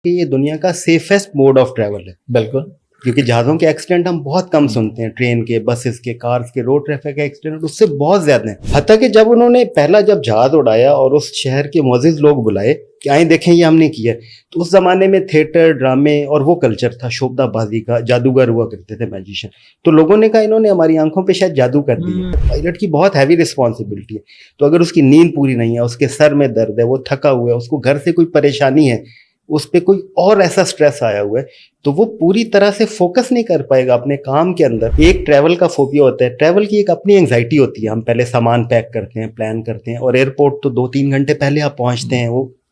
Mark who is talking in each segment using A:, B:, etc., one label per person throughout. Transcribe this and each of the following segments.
A: کہ یہ دنیا کا سیفسٹ موڈ آف ٹریول ہے.
B: بالکل,
A: کیونکہ جہازوں کے ایکسیڈنٹ ہم بہت کم سنتے ہیں, ٹرین کے, بسز کے, کارز کے, روڈ ٹریفک کے ایکسیڈنٹ اس سے بہت زیادہ ہیں. حتیٰ کہ جب انہوں نے جب جہاز اڑایا اور اس شہر کے معزز لوگ بلائے کہ آئیں دیکھیں یہ ہم نے کیا, تو اس زمانے میں تھیٹر, ڈرامے اور وہ کلچر تھا شوبدہ بازی کا, جادوگر ہوا کرتے تھے, میجیشین. تو لوگوں نے کہا انہوں نے ہماری آنکھوں پہ شاید جادو کر دی ہے. پائلٹ کی بہت ہیوی رسپانسبلٹی ہے, تو اگر اس کی نیند پوری نہیں ہے, اس کے سر میں درد ہے, وہ تھکا ہوا ہے, اس کو گھر سے کوئی پریشانی ہے, اس پہ کوئی اور ایسا سٹریس آیا ہوا ہے, تو وہ پوری طرح سے فوکس نہیں کر پائے گا اپنے کام کے اندر. ایک ٹریول کا فوبیا ہوتا ہے, ٹریول کی ایک اپنی انگزائٹی ہوتی ہے. ہم پہلے سامان پیک کرتے ہیں, پلان کرتے ہیں, اور ایئرپورٹ تو 2-3 گھنٹے پہلے آپ پہنچتے ہیں,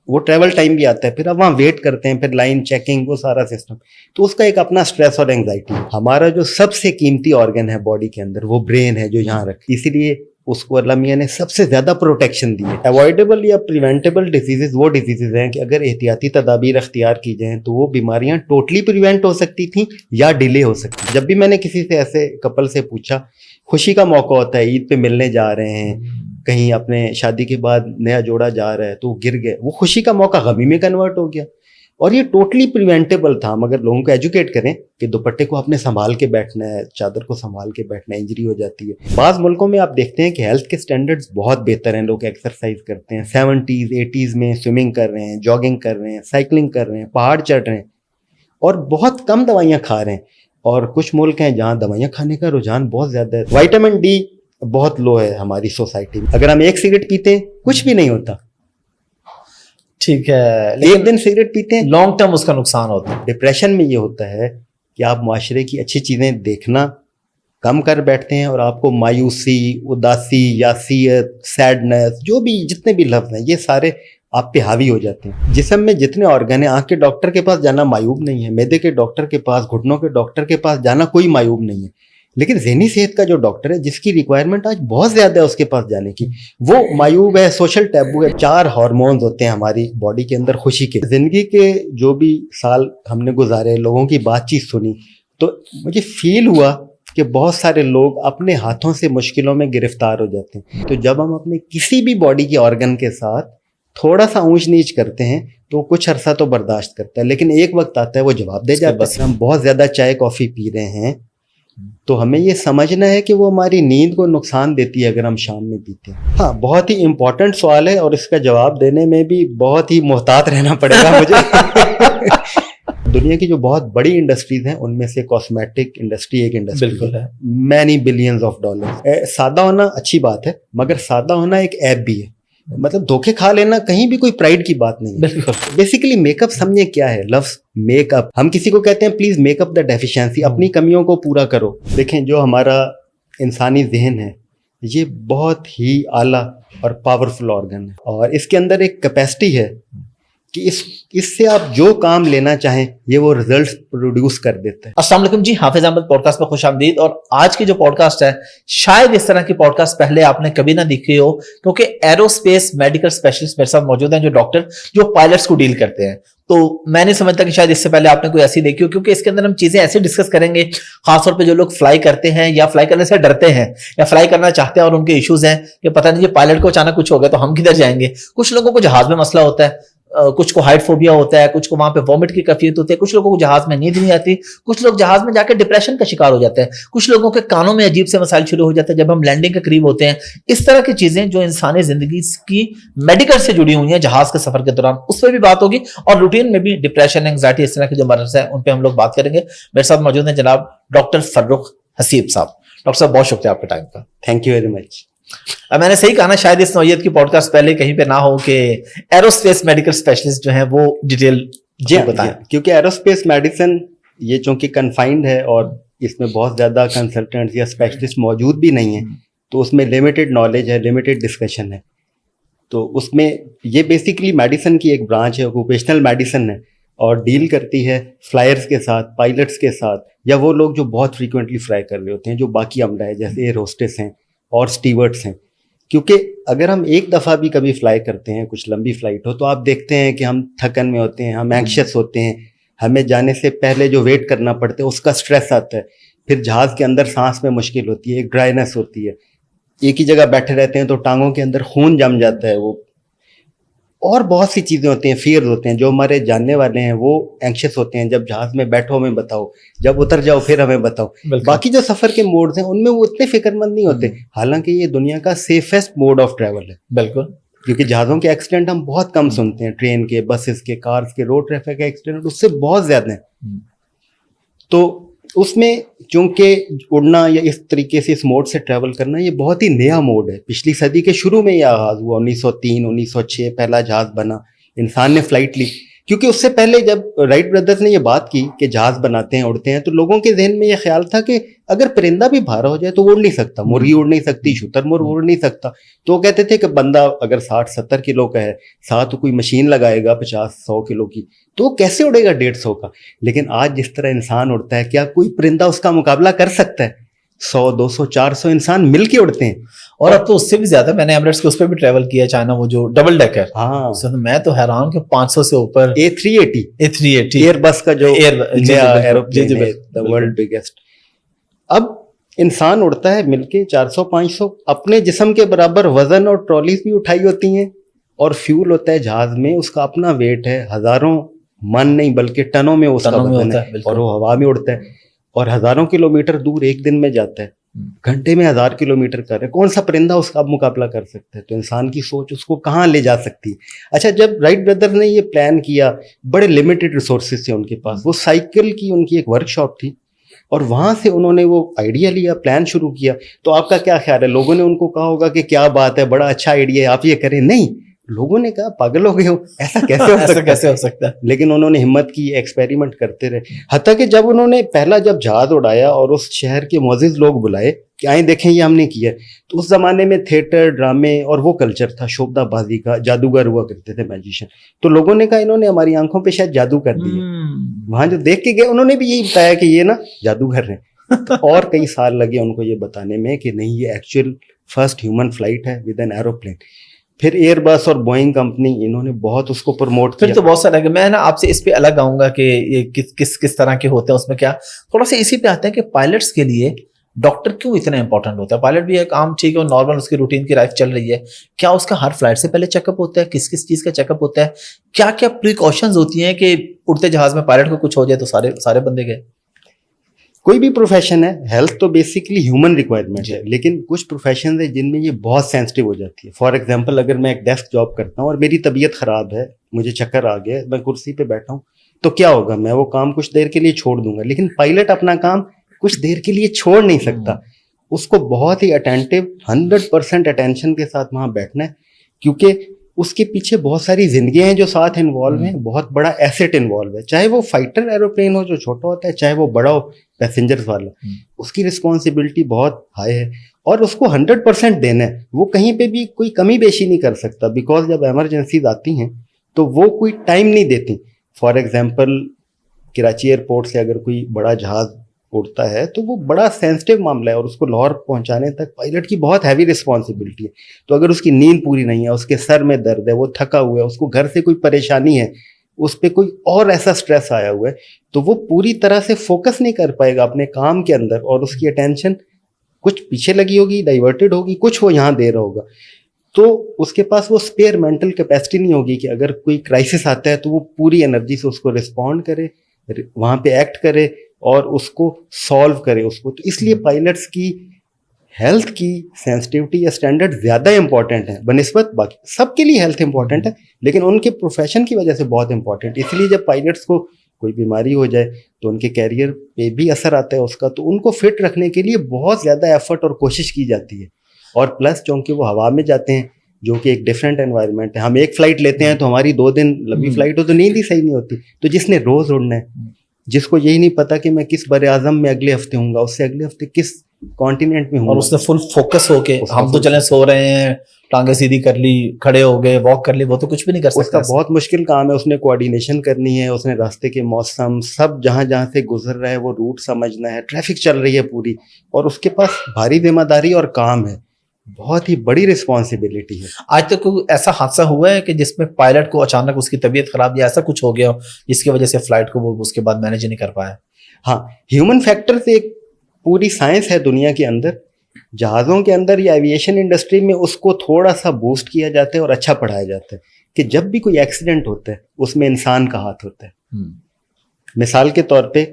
A: وہ ٹریول ٹائم بھی آتا ہے, پھر آپ وہاں ویٹ کرتے ہیں, پھر لائن چیکنگ, وہ سارا سسٹم, تو اس کا ایک اپنا سٹریس اور انگزائٹی ہے. ہمارا جو سب سے قیمتی آرگن ہے باڈی کے اندر, وہ برین ہے جو یہاں رکھ, اسی لیے اس کو اللہ میاں نے سب سے زیادہ پروٹیکشن دی ہے. اوائڈیبل یا پریونٹیبل ڈیزیزز وہ ڈیزیزز ہیں کہ اگر احتیاطی تدابیر اختیار کی جائیں تو وہ بیماریاں ٹوٹلی پریونٹ ہو سکتی تھیں یا ڈیلے ہو سکتی. جب بھی میں نے کسی سے ایسے کپل سے پوچھا, خوشی کا موقع ہوتا ہے, عید پہ ملنے جا رہے ہیں, کہیں اپنے شادی کے بعد نیا جوڑا جا رہا ہے, تو وہ گر گئے, وہ خوشی کا موقع غمی میں کنورٹ ہو گیا. اور یہ ٹوٹلی پریونٹیبل تھا. ہم اگر لوگوں کو ایجوکیٹ کریں کہ دوپٹے کو آپ نے سنبھال کے بیٹھنا ہے, چادر کو سنبھال کے بیٹھنا ہے, انجری ہو جاتی ہے. بعض ملکوں میں آپ دیکھتے ہیں کہ ہیلتھ کے سٹینڈرڈز بہت بہتر ہیں, لوگ ایکسرسائز کرتے ہیں, 70s 80s میں سوئمنگ کر رہے ہیں, جاگنگ کر رہے ہیں, سائیکلنگ کر رہے ہیں, پہاڑ چڑھ رہے ہیں, اور بہت کم دوائیاں کھا رہے ہیں. اور کچھ ملک ہیں جہاں دوائیاں کھانے کا رجحان بہت زیادہ ہے. وائٹامن ڈی بہت لو ہے ہماری سوسائٹی میں. اگر ہم ایک سگریٹ پیتے ہیں کچھ بھی نہیں ہوتا,
B: ٹھیک ہے,
A: ایک دن سگریٹ پیتے ہیں
B: لانگ ٹرم اس کا نقصان ہوتا ہے.
A: ڈپریشن میں یہ ہوتا ہے کہ آپ معاشرے کی اچھی چیزیں دیکھنا کم کر بیٹھتے ہیں, اور آپ کو مایوسی, اداسی, یاسیت, سیڈنس, جو بھی جتنے بھی لفظ ہیں یہ سارے آپ پہ حاوی ہو جاتے ہیں. جسم میں جتنے آرگن ہیں, آنکھ کے ڈاکٹر کے پاس جانا معیوب نہیں ہے, معدے کے ڈاکٹر کے پاس, گھٹنوں کے ڈاکٹر کے پاس جانا کوئی معیوب نہیں ہے, لیکن ذہنی صحت کا جو ڈاکٹر ہے جس کی ریکوائرمنٹ آج بہت زیادہ ہے اس کے پاس جانے کی, وہ معیوب ہے, سوشل ٹیبو ہے. 4 ہارمونز ہوتے ہیں ہماری باڈی کے اندر خوشی کے. زندگی کے جو بھی سال ہم نے گزارے, لوگوں کی بات چیت سنی, تو مجھے فیل ہوا کہ بہت سارے لوگ اپنے ہاتھوں سے مشکلوں میں گرفتار ہو جاتے ہیں. تو جب ہم اپنے کسی بھی باڈی کے آرگن کے ساتھ تھوڑا سا اونچ نیچ کرتے ہیں تو کچھ عرصہ تو برداشت کرتا ہے, لیکن ایک وقت آتا ہے وہ جواب دے جاتا ہے. ہم بہت زیادہ چائے کافی پی رہے ہیں تو ہمیں یہ سمجھنا ہے کہ وہ ہماری نیند کو نقصان دیتی ہے اگر ہم شام میں پیتے ہیں. ہاں, بہت ہی امپورٹنٹ سوال ہے, اور اس کا جواب دینے میں بھی بہت ہی محتاط رہنا پڑے گا مجھے. دنیا کی جو بہت بڑی انڈسٹریز ہیں ان میں سے کاسمیٹک انڈسٹری ایک انڈسٹری ہے, مینی بلینز آف ڈالر. سادہ ہونا اچھی بات ہے, مگر سادہ ہونا ایک ایپ بھی ہے. مطلب دھوکے کھا لینا کہیں بھی کوئی پرائڈ کی بات نہیں ہے. بیسیکلی میک اپ سمجھے کیا ہے لفظ میک اپ. ہم کسی کو کہتے ہیں please make up the deficiency, اپنی کمیوں کو پورا کرو. دیکھیں, جو ہمارا انسانی ذہن ہے یہ بہت ہی اعلیٰ اور پاورفل آرگن ہے, اور اس کے اندر ایک کیپیسٹی ہے کہ اس سے آپ جو کام لینا چاہیں یہ وہ ریزلٹس پروڈیوس کر دیتا ہے.
B: السلام علیکم جی, حافظ احمد پوڈ کاسٹ میں خوش آمدید. اور آج کی جو پوڈ کاسٹ ہے شاید اس طرح کی پوڈ کاسٹ پہلے آپ نے کبھی نہ دیکھی ہو, کیونکہ ایرو اسپیس میڈیکل اسپیشلسٹ میرے ساتھ موجود ہیں, جو ڈاکٹر جو پائلٹس کو ڈیل کرتے ہیں. تو میں نہیں سمجھتا کہ شاید اس سے پہلے آپ نے کوئی ایسی دیکھی ہو, کیونکہ اس کے اندر ہم چیزیں ایسے ڈسکس کریں گے, خاص طور پہ جو لوگ فلائی کرتے ہیں یا فلائی کرنے سے ڈرتے ہیں یا فلائی کرنا چاہتے ہیں اور ان کے ایشوز ہیں کہ پتہ نہیں یہ پائلٹ کو اچانک کچھ ہو گیا تو ہم کدھر جائیں گے. کچھ لوگوں کو جہاز میں مسئلہ ہوتا ہے, کچھ کو ہائٹ فوبیا ہوتا ہے, کچھ کو وہاں پہ وامٹ کی کیفیت ہوتی ہے, کچھ لوگوں کو جہاز میں نیند نہیں آتی, کچھ لوگ جہاز میں جا کے ڈپریشن کا شکار ہو جاتے ہیں, کچھ لوگوں کے کانوں میں عجیب سے مسائل شروع ہو جاتے ہیں جب ہم لینڈنگ کے قریب ہوتے ہیں. اس طرح کی چیزیں جو انسانی زندگی کی میڈیکل سے جڑی ہوئی ہیں جہاز کے سفر کے دوران, اس پہ بھی بات ہوگی, اور روٹین میں بھی ڈپریشن, انگزائٹی, اس طرح کے جو مرض ہیں ان پہ ہم لوگ بات کریں گے. میرے ساتھ موجود ہیں جناب ڈاکٹر فرخ حسیب صاحب. ڈاکٹر صاحب بہت شکریہ آپ کے ٹائم کا.
A: Thank you very much.
B: میں نے صحیح کہا نا, شاید اس نوعیت کی پوڈ کاسٹ پہلے کہیں پہ نہ ہو کہ ایرو اسپیس میڈیکل اسپیشلسٹ جو ہیں وہ ڈیٹیل
A: جی بتائیں. کیونکہ ایرو اسپیس میڈیسن یہ چونکہ کنفائنڈ ہے اور اس میں بہت زیادہ کنسلٹنٹس یا اسپیشلسٹ موجود بھی نہیں ہیں, تو اس میں لمیٹڈ نالج ہے, لمیٹڈ ڈسکشن ہے. تو اس میں یہ بیسیکلی میڈیسن کی ایک برانچ ہے, اوکوپیشنل میڈیسن ہے, اور ڈیل کرتی ہے فلائرز کے ساتھ, پائلٹس کے ساتھ, یا وہ لوگ جو بہت فریکوینٹلی فلائی کر رہے ہوتے ہیں, جو باقی عملہ ہے جیسے ایئر ہوسٹس ہیں اور اسٹیورڈس ہیں. کیونکہ اگر ہم ایک دفعہ بھی کبھی فلائی کرتے ہیں, کچھ لمبی فلائٹ ہو, تو آپ دیکھتے ہیں کہ ہم تھکن میں ہوتے ہیں, ہم اینکشس ہوتے ہیں, ہمیں جانے سے پہلے جو ویٹ کرنا پڑتا ہے اس کا سٹریس آتا ہے, پھر جہاز کے اندر سانس میں مشکل ہوتی ہے, ایک ڈرائنس ہوتی ہے, ایک ہی جگہ بیٹھے رہتے ہیں تو ٹانگوں کے اندر خون جم جاتا ہے, وہ اور بہت سی چیزیں ہوتی ہیں, فیئرز ہوتے ہیں. جو ہمارے جاننے والے ہیں وہ اینکشس ہوتے ہیں, جب جہاز میں بیٹھو ہمیں بتاؤ, جب اتر جاؤ پھر ہمیں بتاؤ. باقی جو سفر کے موڈز ہیں ان میں وہ اتنے فکر مند نہیں ہوتے, حالانکہ یہ دنیا کا سیفسٹ موڈ آف ٹریول ہے.
B: بالکل,
A: کیونکہ جہازوں کے ایکسیڈنٹ ہم بہت کم سنتے ہیں, ٹرین کے, بسز کے, کارز کے, روڈ ٹریفک کے ایکسیڈنٹ اس سے بہت زیادہ ہیں. تو اس میں چونکہ اڑنا یا اس طریقے سے اس موڈ سے ٹریول کرنا یہ بہت ہی نیا موڈ ہے. پچھلی صدی کے شروع میں یہ آغاز ہوا, 1903 1906 پہلا جہاز بنا, انسان نے فلائٹ لی. کیونکہ اس سے پہلے جب رائٹ بردرز نے یہ بات کی کہ جہاز بناتے ہیں, اڑتے ہیں, تو لوگوں کے ذہن میں یہ خیال تھا کہ اگر پرندہ بھی بھارا ہو جائے تو وہ اڑ نہیں سکتا, مرغی اڑ نہیں سکتی, شتر مرغ اڑ نہیں سکتا. تو وہ کہتے تھے کہ بندہ اگر 60-70 کلو کا ہے, ساتھ کوئی مشین لگائے گا 50-100 کلو کی, تو وہ کیسے اڑے گا 150 کا. لیکن آج جس طرح انسان اڑتا ہے, کیا کوئی پرندہ اس کا مقابلہ کر سکتا ہے؟ 100-200-400 انسان مل کے اڑتے ہیں.
B: اور اب تو اس سے بھی زیادہ, میں نے ایمریٹس کے اس پہ بھی ٹریول کیا, چائنا, وہ جو ڈبل ڈیکر.
A: ہاں,
B: میں تو حیران کہ 500 سے اوپر
A: A380 ایئر بس کا جو نیا ایروپلین ہے, the world biggest. اب انسان اڑتا ہے مل کے 400-500, اپنے جسم کے برابر وزن اور ٹرالیز بھی اٹھائی ہوتی ہیں, اور فیول ہوتا ہے جہاز میں, اس کا اپنا ویٹ ہے, ہزاروں من نہیں بلکہ ٹنوں میں اس کا وزن ہے, اور وہ ہوا میں اڑتا ہے, اور ہزاروں کلومیٹر دور ایک دن میں جاتا ہے, گھنٹے میں 1000 کلومیٹر کر رہے. کون سا پرندہ اس کا مقابلہ کر سکتا ہے؟ تو انسان کی سوچ اس کو کہاں لے جا سکتی ہے. اچھا, جب رائٹ بردر نے یہ پلان کیا, بڑے لمیٹڈ ریسورسز تھے ان کے پاس, وہ سائیکل کی ان کی ایک ورک شاپ تھی, اور وہاں سے انہوں نے وہ آئیڈیا لیا, پلان شروع کیا. تو آپ کا کیا خیال ہے, لوگوں نے ان کو کہا ہوگا کہ کیا بات ہے, بڑا اچھا آئیڈیا ہے, آپ یہ کریں؟ نہیں, لوگوں نے کہا پاگل ہو گئے ہو, ایسا کیسے ہو سکتا ہے. لیکن انہوں نے ہمت کی, ایکسپیریمنٹ کرتے رہے, حتیٰ کہ جب انہوں نے پہلا جب جہاز اڑایا اور اس شہر کے معزز لوگ بلائے کہ آئیں دیکھیں یہ ہم نے کیا, تو اس زمانے میں تھیٹر, ڈرامے اور وہ کلچر تھا شوبدہ بازی کا, جادوگر ہوا کرتے تھے, میجیشین. تو لوگوں نے کہا انہوں نے ہماری آنکھوں پہ شاید جادو کر دیا. وہاں جو دیکھ کے گئے انہوں نے بھی یہی بتایا کہ یہ نا جادوگر ہیں. اور کئی سال لگے ان کو یہ بتانے میں کہ نہیں, یہ ایکچوئل فرسٹ ہیومن فلائٹ ہے ود این ایروپلین. پھر ایئر بس اور بوئنگ کمپنی انہوں نے بہت اس کو پروموٹ کیا.
B: پھر تو بہت سارا ہے. میں نا آپ سے اس پہ الگ آؤں گا کہ یہ کس طرح کے ہوتے ہیں, اس میں کیا تھوڑا سا اسی پہ آتے ہیں کہ پائلٹس کے لیے ڈاکٹر کیوں اتنا امپورٹنٹ ہوتا ہے. پائلٹ بھی ایک عام ٹھیک ہے, نارمل اس کی روٹین کی لائف چل رہی ہے, کیا اس کا ہر فلائٹ سے پہلے چیک اپ ہوتا ہے, کس چیز کا چیک اپ ہوتا ہے, کیا کیا پریکاشنز ہوتی ہیں کہ اڑتے جہاز میں پائلٹ کو کچھ ہو جائے تو سارے بندے گئے.
A: کوئی بھی پروفیشن ہے, ہیلتھ تو بیسکلی ہیومن ریکوائرمنٹ ہے, لیکن کچھ پروفیشنز ہیں جن میں یہ بہت سینسٹیو ہو جاتی ہے. فار ایگزامپل, اگر میں ایک ڈیسک جاب کرتا ہوں اور میری طبیعت خراب ہے, مجھے چکر آ گیا, میں کرسی پہ بیٹھا ہوں, تو کیا ہوگا, میں وہ کام کچھ دیر کے لیے چھوڑ دوں گا. لیکن پائلٹ اپنا کام کچھ دیر کے لیے چھوڑ نہیں سکتا, اس کو بہت ہی اٹینٹیو 100% اٹینشن کے ساتھ وہاں بیٹھنا ہے, کیونکہ اس کے پیچھے بہت ساری زندگیاں ہیں جو ساتھ انوالو ہیں, بہت بڑا ایسٹ انوالو ہے. چاہے وہ فائٹر ایروپلین ہو جو چھوٹا ہوتا ہے, چاہے وہ بڑا ہو پیسنجرز والا, اس کی رسپانسبلٹی بہت ہائی ہے, اور اس کو 100% دینا ہے. وہ کہیں پہ بھی کوئی کمی بیشی نہیں کر سکتا, بیکاز جب ایمرجنسیز آتی ہیں تو وہ کوئی ٹائم نہیں دیتی. فار ایگزامپل, کراچی ایئرپورٹ سے اگر کوئی بڑا جہاز اڑتا ہے تو وہ بڑا سینسٹیو معاملہ ہے, اور اس کو لاہور پہنچانے تک پائلٹ کی بہت ہیوی رسپانسبلٹی ہے. تو اگر اس کی نیند پوری نہیں ہے, اس کے سر میں درد ہے, وہ تھکا ہوا ہے, اس کو گھر سے کوئی پریشانی ہے, اس پہ کوئی اور ایسا سٹریس آیا ہوا ہے, تو وہ پوری طرح سے فوکس نہیں کر پائے گا اپنے کام کے اندر, اور اس کی اٹینشن کچھ پیچھے لگی ہوگی, ڈائیورٹڈ ہوگی, کچھ وہ یہاں دے رہا ہوگا. تو اس کے پاس وہ اسپیئر مینٹل کیپیسٹی نہیں ہوگی کہ اگر کوئی کرائسس آتا ہے تو وہ پوری انرجی سے اس کو رسپونڈ کرے, وہاں پہ ایکٹ کرے اور اس کو سالو کرے اس کو. تو اس لیے پائلٹس کی ہیلتھ کی سینسٹیوٹی یا اسٹینڈرڈ زیادہ امپورٹنٹ ہے بنسبت باقی. سب کے لیے ہیلتھ امپورٹنٹ ہے, لیکن ان کے پروفیشن کی وجہ سے بہت امپورٹنٹ. اس لیے جب پائلٹس کو کوئی بیماری ہو جائے تو ان کے کیریئر پہ بھی اثر آتا ہے اس کا, تو ان کو فٹ رکھنے کے لیے بہت زیادہ ایفرٹ اور کوشش کی جاتی ہے. اور پلس چونکہ وہ ہوا میں جاتے ہیں جو کہ ایک ڈفرینٹ انوائرمنٹ ہے, ہم ایک فلائٹ لیتے ہیں تو ہماری 2 دن لمبی فلائٹ ہو تو نیند ہی صحیح نہیں ہوتی. تو جس نے روز اڑنا ہے, جس کو یہی نہیں پتا کہ میں کس بر اعظم میں اگلے ہفتے ہوں گا, اس سے اگلے ہفتے کس کانٹیننٹ میں ہوں گا,
B: اور اس نے فل فوکس ہو کے, ہم تو چلیں سو رہے ہیں, ٹانگیں سیدھی کر لی, کھڑے ہو گئے, واک کر لی, وہ تو کچھ بھی نہیں کر سکتا.
A: اس کا بہت مشکل کام ہے, اس نے کوآرڈینیشن کرنی ہے, اس نے راستے کے موسم سب جہاں جہاں سے گزر رہا ہے وہ روٹ سمجھنا ہے, ٹریفک چل رہی ہے پوری, اور اس کے پاس بھاری ذمہ داری اور کام ہے, بہت ہی بڑی رسپانسبلٹی ہے.
B: آج تک کوئی ایسا حادثہ ہوا ہے کہ جس میں پائلٹ کو اچانک اس کی طبیعت خراب یا ایسا کچھ ہو گیا جس کی وجہ سے فلائٹ کو وہ اس کے بعد مینیج نہیں کر پایا؟
A: ہاں, ہیومن فیکٹر سے ایک پوری سائنس ہے دنیا کے اندر. جہازوں کے اندر یا ایویشن انڈسٹری میں اس کو تھوڑا سا بوسٹ کیا جاتا ہے اور اچھا پڑھایا جاتا ہے. کہ جب بھی کوئی ایکسیڈنٹ ہوتا ہے اس میں انسان کا ہاتھ ہوتا ہے. مثال کے طور پہ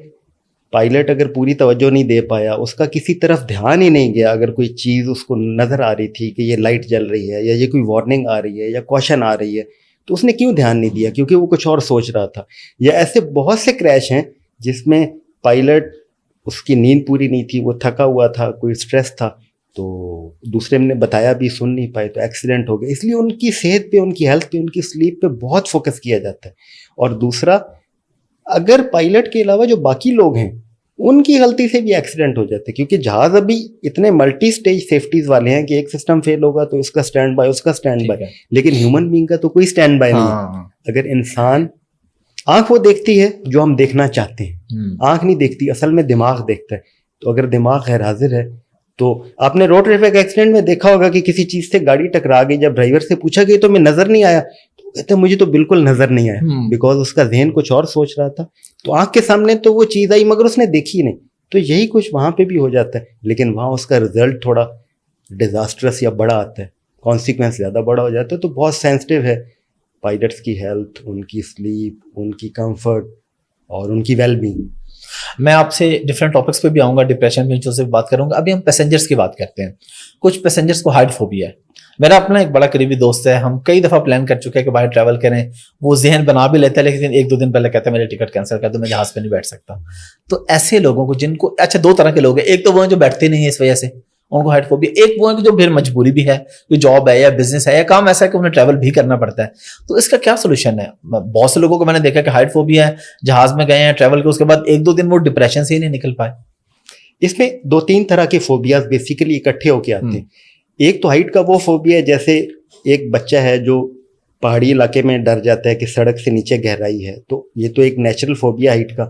A: پائلٹ اگر پوری توجہ نہیں دے پایا, اس کا کسی طرف دھیان ہی نہیں گیا, اگر کوئی چیز اس کو نظر آ رہی تھی کہ یہ لائٹ جل رہی ہے یا یہ کوئی وارننگ آ رہی ہے یا کوشن آ رہی ہے, تو اس نے کیوں دھیان نہیں دیا؟ کیونکہ وہ کچھ اور سوچ رہا تھا. یا ایسے بہت سے کریش ہیں جس میں پائلٹ اس کی نیند پوری نہیں تھی, وہ تھکا ہوا تھا, کوئی اسٹریس تھا, تو دوسرے نے بتایا بھی سن نہیں پائے تو ایکسیڈنٹ ہو گیا. اس لیے ان کی صحت پہ, ان کی ہیلتھ پہ, ان کی سلیپ پہ بہت فوکس کیا جاتا ہے. اور دوسرا, اگر پائلٹ کے علاوہ جو باقی لوگ ہیں ان کی غلطی سے بھی ایکسیڈنٹ ہو جاتے ہیں, کیونکہ جہاز ابھی اتنے ملٹی سٹیج سیفٹیز والے ہیں کہ ایک سسٹم فیل ہوگا تو اس کا اسٹینڈ بائی, اس کا اسٹینڈ بائی, لیکن ہیومن بینگ کا تو کوئی اسٹینڈ بائی نہیں ہے. اگر انسان, آنکھ وہ دیکھتی ہے جو ہم دیکھنا چاہتے ہیں, آنکھ نہیں دیکھتی, اصل میں دماغ دیکھتا ہے. تو اگر دماغ غیر حاضر ہے, تو آپ نے روڈ ٹریفک ایکسیڈنٹ میں دیکھا ہوگا کہ کسی چیز سے گاڑی ٹکرا گئی, جب ڈرائیور سے پوچھا گیا تو میں نظر نہیں آیا, تو کہتے ہیں مجھے تو بالکل نظر نہیں آیا, بیکاز اس کا ذہن کچھ اور سوچ رہا تھا. تو آنکھ کے سامنے تو وہ چیز آئی مگر اس نے دیکھی نہیں. تو یہی کچھ وہاں پہ بھی ہو جاتا ہے, لیکن وہاں اس کا رزلٹ تھوڑا ڈیزاسٹرس یا بڑا آتا ہے, کانسیکوینس زیادہ بڑا ہو جاتا ہے. تو بہت سینسٹیو ہے پائلٹس کی ہیلتھ, ان کی سلیپ, ان کی کمفرٹ اور ان کی ویل بینگ.
B: میں آپ سے ڈفرینٹ ٹاپکس پہ بھی آؤں گا, ڈپریشن میں سے بات کروں گا. ابھی ہم پیسنجرس کی بات کرتے ہیں. کچھ پیسنجرس کو ہائٹ فوبیا ہے. میرا اپنا ایک بڑا قریبی دوست ہے, ہم کئی دفعہ پلان کر چکے ہیں کہ باہر ٹریول کریں, وہ ذہن بنا بھی لیتا ہے لیکن 1-2 دن پہلے کہتا ہے میری ٹکٹ کینسل کر دو, میں جہاز پہ نہیں بیٹھ سکتا. تو ایسے لوگوں کو جن کو, اچھا 2 طرح کے لوگ ہیں, ایک تو وہ ہیں جو بیٹھتے نہیں ہیں اس وجہ سے ان کو ہائٹ فوبیا, ایک وہ ہے کہ جو پھر مجبوری بھی ہے, کوئی جاب ہے یا بزنس ہے یا کام ایسا ہے کہ انہیں ٹریول بھی کرنا پڑتا ہے. تو اس کا کیا سولوشن ہے؟ بہت سے لوگوں کو میں نے دیکھا کہ ہائٹ فوبیا ہے, جہاز میں گئے ہیں ٹریول کے, اس کے بعد 1-2 دن وہ ڈپریشن سے ہی نہیں نکل پائے.
A: اس میں 2-3 طرح کے فوبیاز بیسیکلی اکٹھے ہو کے آتے ہیں. ایک تو ہائٹ کا وہ فوبیا ہے, جیسے ایک بچہ ہے جو پہاڑی علاقے میں ڈر جاتا ہے کہ سڑک سے نیچے گہرائی ہے, تو یہ تو ایک نیچرل فوبیا ہائٹ کا.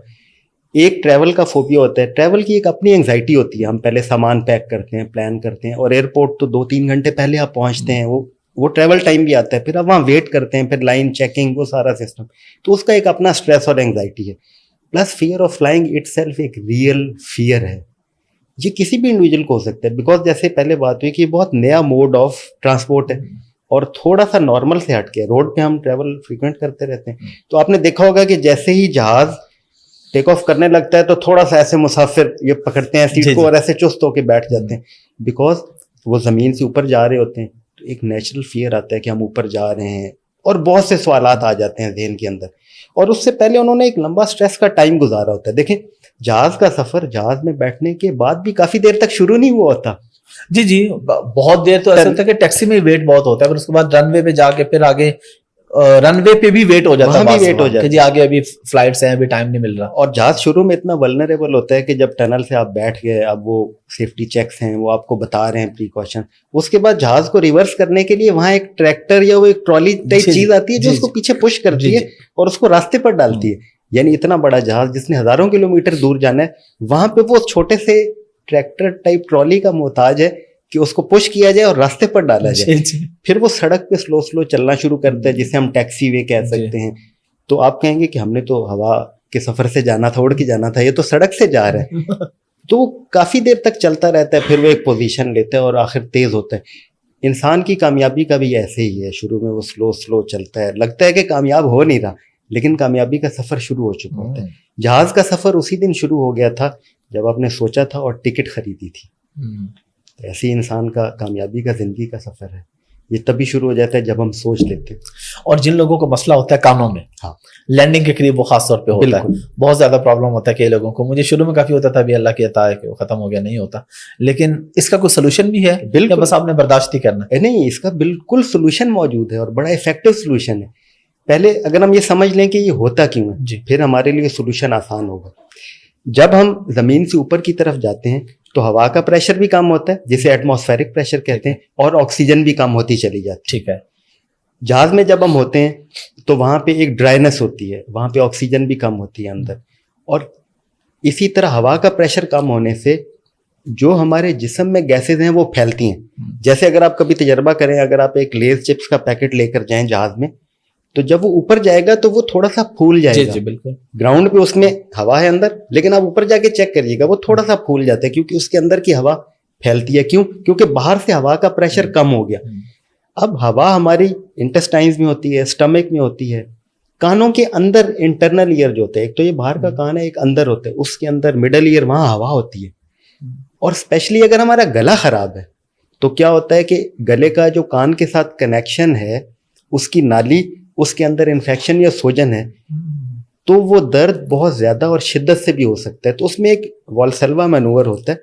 A: ایک ٹریول کا فوبیا ہوتا ہے. ٹریول کی ایک اپنی انگزائٹی ہوتی ہے, ہم پہلے سامان پیک کرتے ہیں, پلان کرتے ہیں, اور ایئرپورٹ تو 2-3 گھنٹے پہلے آپ پہنچتے ہیں, وہ ٹریول ٹائم بھی آتا ہے, پھر آپ وہاں ویٹ کرتے ہیں, پھر لائن چیکنگ, وہ سارا سسٹم. تو اس کا ایک اپنا اسٹریس اور انگزائٹی ہے. Plus fear of flying it self ایک ریئل فیئر ہے. یہ کسی بھی انڈیویجول کو ہو سکتا ہے, بیکاز جیسے پہلے بات ہوئی کہ یہ بہت نیا موڈ آف ٹرانسپورٹ ہے اور تھوڑا سا نارمل سے ہٹ کے. روڈ پہ ہم ٹریول فریکوینٹ کرتے رہتے ہیں, تو آپ نے دیکھا ہوگا کہ جیسے ہی جہاز ٹیک آف کرنے لگتا ہے تو تھوڑا سا ایسے مسافر یہ پکڑتے ہیں سیٹ کو اور ایسے چست ہو کے بیٹھ جاتے ہیں, بیکاز وہ زمین سے اوپر جا رہے ہوتے ہیں. تو ایک نیچرل فیئر آتا ہے کہ ہم اوپر جا رہے ہیں, اور بہت سے سوالات آ جاتے ہیں ذہن کے اندر, اور اس سے پہلے انہوں نے ایک لمبا اسٹریس کا ٹائم گزارا ہوتا ہے. دیکھیں جہاز کا سفر, جہاز میں بیٹھنے کے بعد بھی کافی دیر تک شروع نہیں ہوا ہوتا.
B: جی بہت دیر تو ایسا ہوتا ہے کہ ٹیکسی میں ویٹ بہت ہوتا ہے, پھر اس کے بعد رن وے پہ جا کے پھر آگے رن وے پہ بھی ویٹ ہو جاتا ہے,
A: وہاں بھی ویٹ ہو جاتا ہے
B: کہ جی آگے ابھی فلائٹس ہیں, ابھی ٹائم نہیں مل رہا.
A: اور جہاز شروع میں اتنا ولنریبل ہوتا ہے کہ جب ٹنل سے آپ بیٹھ گئے, اب وہ سیفٹی چیکس ہیں, وہ آپ کو بتا رہے ہیں پریکاشن, اس کے بعد جہاز کو ریورس کرنے کے لیے وہاں ایک ٹریکٹر یا وہ ایک ٹرالی ٹائپ چیز آتی ہے جو اس کو پیچھے پش کرتی ہے اور اس کو راستے پر ڈالتی ہے. یعنی اتنا بڑا جہاز جس نے ہزاروں کلومیٹر دور جانا ہے, وہاں پہ وہ چھوٹے سے ٹریکٹر ٹائپ ٹرالی کا محتاج ہے کہ اس کو پش کیا جائے اور راستے پر ڈالا جائے. پھر وہ سڑک پہ سلو چلنا شروع کرتا ہے, جسے ہم ٹیکسی وے کہہ سکتے ہیں. تو آپ کہیں گے کہ ہم نے تو ہوا کے سفر سے جانا تھا, اڑ کے جانا تھا, یہ تو سڑک سے جا رہا ہے. تو وہ کافی دیر تک چلتا رہتا ہے, پھر وہ ایک پوزیشن لیتا ہے اور آخر تیز ہوتا ہے. انسان کی کامیابی کا بھی ایسے ہی ہے, شروع میں وہ سلو چلتا ہے, لگتا ہے کہ کامیاب ہو نہیں رہا, لیکن کامیابی کا سفر شروع ہو چکا ہوتا ہے. جہاز کا سفر اسی دن شروع ہو گیا تھا جب آپ نے سوچا تھا اور ٹکٹ خریدی تھی. ایسے ہی انسان کا کامیابی کا زندگی کا سفر ہے, یہ تبھی شروع ہو جاتا ہے جب ہم سوچ لیتے ہیں.
B: اور جن لوگوں کو مسئلہ ہوتا ہے کانوں میں,
A: ہاں
B: لینڈنگ کے قریب وہ خاص طور پہ ہوتا ہے, بہت زیادہ پرابلم ہوتا ہے کئی لوگوں کو. مجھے شروع میں کافی ہوتا تھا, ابھی اللہ کی عطا ہے کہ وہ ختم ہو گیا, نہیں ہوتا. لیکن اس کا کوئی سولوشن بھی ہے, بالکل بس آپ نے برداشت ہی کرنا ہے.
A: نہیں, اس کا بالکل سولوشن موجود ہے اور بڑا افیکٹو سولوشن ہے. پہلے اگر ہم یہ سمجھ لیں کہ یہ ہوتا کیوں ہے, پھر ہمارے لیے سولوشن آسان ہوگا. جب ہم زمین سے اوپر کی طرف جاتے ہیں تو ہوا کا پریشر بھی کم ہوتا ہے, جسے ایٹماسفیرک پریشر کہتے ہیں, اور آکسیجن بھی کم ہوتی چلی جاتی ہے.
B: ٹھیک ہے.
A: جہاز میں جب ہم ہوتے ہیں تو وہاں پہ ایک ڈرائنس ہوتی ہے, وہاں پہ آکسیجن بھی کم ہوتی ہے اندر, اور اسی طرح ہوا کا پریشر کم ہونے سے جو ہمارے جسم میں گیسز ہیں وہ پھیلتی ہیں. جیسے اگر آپ کبھی تجربہ کریں, اگر آپ ایک لیز چپس کا پیکٹ لے کر جائیں جہاز میں, تو جب وہ اوپر جائے گا تو وہ تھوڑا سا پھول جائے گا.
B: جی بالکل.
A: گراؤنڈ پہ اس میں ہوا ہے اندر, لیکن آپ اوپر جا کے چیک کریے گا وہ تھوڑا سا پھول جاتا ہے, کیونکہ اس کے اندر کی ہوا پھیلتی ہے. کیوں؟ کیونکہ باہر سے ہوا کا پریشر کم ہو گیا. اب हवा हमारी इंटेस्टाइन्स में होती है, स्टमक में होती है, कानों के अंदर इंटरनल ईयर जो होते हैं, एक तो ये बाहर का कान है, एक अंदर होता है, उसके अंदर मिडल ईयर, वहाँ हवा होती है. और स्पेशली अगर हमारा गला खराब है तो क्या होता है कि गले का जो कान के साथ कनेक्शन है, उसकी नाली, उसके अंदर इन्फेक्शन या सोजन है, तो वो दर्द बहुत ज़्यादा और शिद्दत से भी हो सकता है. तो उसमें एक वॉल्सल्वा मैनूवर होता है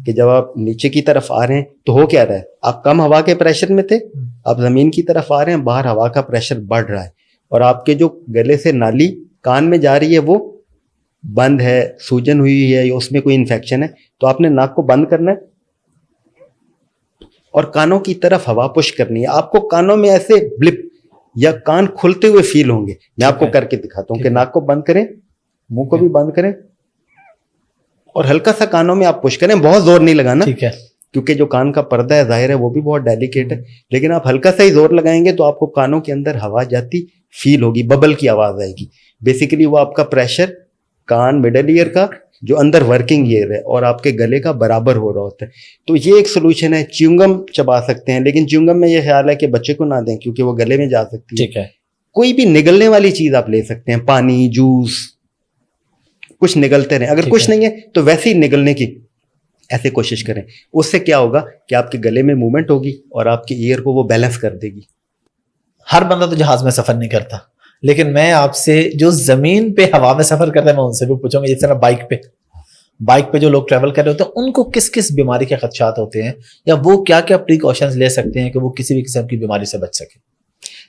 A: कि जब आप नीचे की तरफ आ रहे हैं तो हो क्या रहा है, आप कम हवा के प्रेशर में थे, आप ज़मीन की तरफ आ रहे हैं, बाहर हवा का प्रेशर बढ़ रहा है और आपके जो गले से नाली कान में जा रही है वो बंद है, सूजन हुई है या उसमें कोई इन्फेक्शन है, तो आपने नाक को बंद करना है और कानों की तरफ हवा पुश करनी है. आपको कानों में ऐसे ब्लिप या कान खुलते हुए फील होंगे. मैं आपको करके दिखाता हूँ कि नाक को बंद करें, मुंह को भी बंद करें और हल्का सा कानों में आप पुश करें, बहुत जोर नहीं लगाना,
B: ठीक है,
A: क्योंकि जो कान का पर्दा है जाहिर है वो भी बहुत डेलिकेट है, लेकिन आप हल्का सा ही जोर लगाएंगे तो आपको कानों के अंदर हवा जाती फील होगी, बबल की आवाज आएगी. बेसिकली वो आपका प्रेशर कान मिडल ईयर का जो अंदर वर्किंग ईयर है और आपके गले का बराबर हो रहा होता है. तो ये एक सोल्यूशन है. च्युइंगम चबा सकते हैं, लेकिन च्युइंगम में ये ख्याल है कि बच्चे को ना दें क्योंकि वो गले में जा सकती है.
B: ठीक है.
A: कोई भी निगलने वाली चीज आप ले सकते हैं, पानी, जूस, कुछ निगलते रहें. अगर कुछ नहीं है तो वैसे ही निगलने की ऐसे कोशिश करें. उससे क्या होगा कि आपके गले में मूवमेंट होगी और आपके ईयर को वो बैलेंस कर देगी.
B: हर बंदा तो जहाज में सफर नहीं करता, लेकिन मैं आपसे जो जमीन पे हवा में सफर करते हैं मैं उनसे भी पूछूंगा. जिस तरह बाइक पे जो लोग ट्रैवल कर रहे होते हैं उनको किस किस बीमारी के खदशात होते हैं या वो क्या क्या प्रिकॉशंस ले सकते हैं कि वो किसी भी किस्म की बीमारी से बच सके.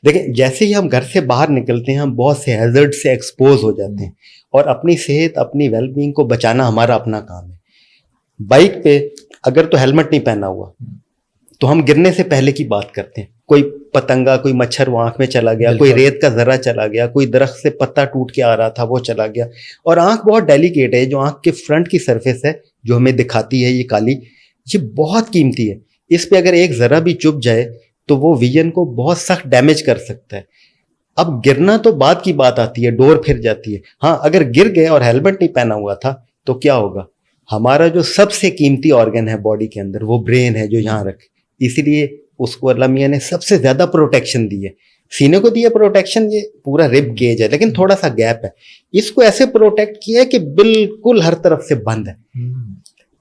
A: देखिए, जैसे ही हम घर से बाहर निकलते हैं हम बहुत से हैजर्ड से एक्सपोज हो जाते हैं और अपनी सेहत, अपनी वेलबींग को बचाना हमारा अपना काम है. बाइक पे अगर तो हेलमेट नहीं पहना हुआ तो हम गिरने से पहले की बात करते हैं. कोई पतंगा, कोई मच्छर वो आंख में चला गया, कोई रेत का जरा चला गया, कोई दरख्त से पत्ता टूट के आ रहा था वो चला गया. और आंख बहुत डेलिकेट है, जो आंख के फ्रंट की सरफेस है जो हमें दिखाती है ये काली, ये बहुत कीमती है. इस पे अगर एक जरा भी चुभ जाए तो वो विजन को बहुत सख्त डैमेज कर सकता है. अब गिरना तो बाद की बात आती है, डोर फिर जाती है. हाँ, अगर गिर गए और हेलमेट नहीं पहना हुआ था तो क्या होगा, हमारा जो सबसे कीमती ऑर्गन है बॉडी के अंदर वो ब्रेन है जो यहाँ रखे. इसीलिए उसको अल्लाह मियां ने सबसे ज्यादा प्रोटेक्शन दी है. सीने को दिया प्रोटेक्शन, ये पूरा रिब गेज है लेकिन थोड़ा सा गैप है, इसको ऐसे प्रोटेक्ट किया है कि बिल्कुल हर तरफ से बंद है.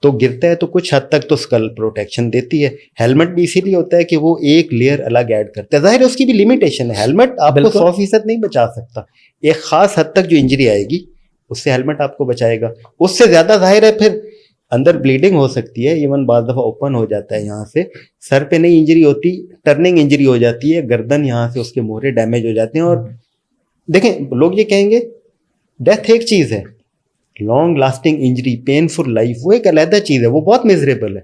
A: तो गिरता है तो कुछ हद तक तो स्कल प्रोटेक्शन देती है. हेलमेट भी इसीलिए होता है कि वो एक लेयर अलग ऐड करता है. जाहिर है उसकी भी लिमिटेशन है, हेलमेट आपको 100% नहीं बचा सकता. एक खास हद तक जो इंजरी आएगी उससे हेलमेट आपको बचाएगा. उससे ज्यादा जाहिर है फिर अंदर ब्लीडिंग हो सकती है, इवन बाद दफा ओपन हो जाता है. यहाँ से सर पे नहीं इंजरी होती, टर्निंग इंजरी हो जाती है, गर्दन यहाँ से उसके मोहरे डैमेज हो जाते हैं. और देखें, लोग ये कहेंगे डेथ एक चीज है, long lasting injury, painful life वो एक अलग चीज है, वो बहुत मिजरेबल है.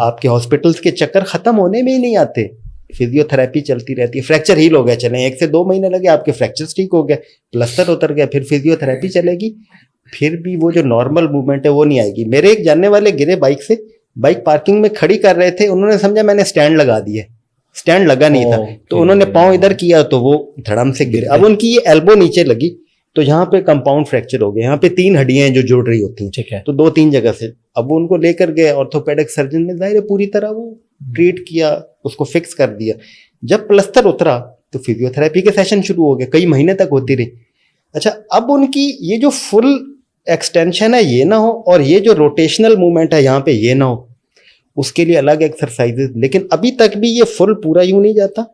A: आपके हॉस्पिटल्स के चक्कर खत्म होने में ही नहीं आते. फिजियोथेरेपी चलती रहती है. फ्रैक्चर हील हो गया, चले 1 से 2 महीने लगे, आपके फ्रैक्चर्स ठीक हो गए, प्लास्टर उतर गया, फिर फिजियोथेरेपी चलेगी, फिर भी वो जो नॉर्मल मूवमेंट है वो नहीं आएगी. मेरे एक जानने वाले गिरे बाइक से, बाइक पार्किंग में खड़ी कर रहे थे, उन्होंने समझा मैंने स्टैंड लगा दिए, स्टैंड लगा नहीं था, तो उन्होंने पांव इधर किया तो वो धड़म से गिरे. अब उनकी ये एल्बो नीचे लगी तो यहाँ पे कंपाउंड फ्रैक्चर हो गया. यहाँ पे 3 हड्डियां हैं जो जुड़ रही होती हैं,
B: ठीक है,
A: तो 2-3 जगह से. अब वो उनको लेकर गए ऑर्थोपेडिक सर्जन ने, जाहिर है पूरी तरह वो ट्रीट किया, उसको फिक्स कर दिया. जब प्लास्टर उतरा तो फिजियोथेरेपी के सेशन शुरू हो गए, कई महीने तक होती रही. अच्छा, अब उनकी ये जो फुल एक्सटेंशन है ये ना हो और ये जो रोटेशनल मूवमेंट है यहाँ पे ये ना हो, उसके लिए अलग एक्सरसाइजेज. लेकिन अभी तक भी ये फुल पूरा यूं नहीं जाता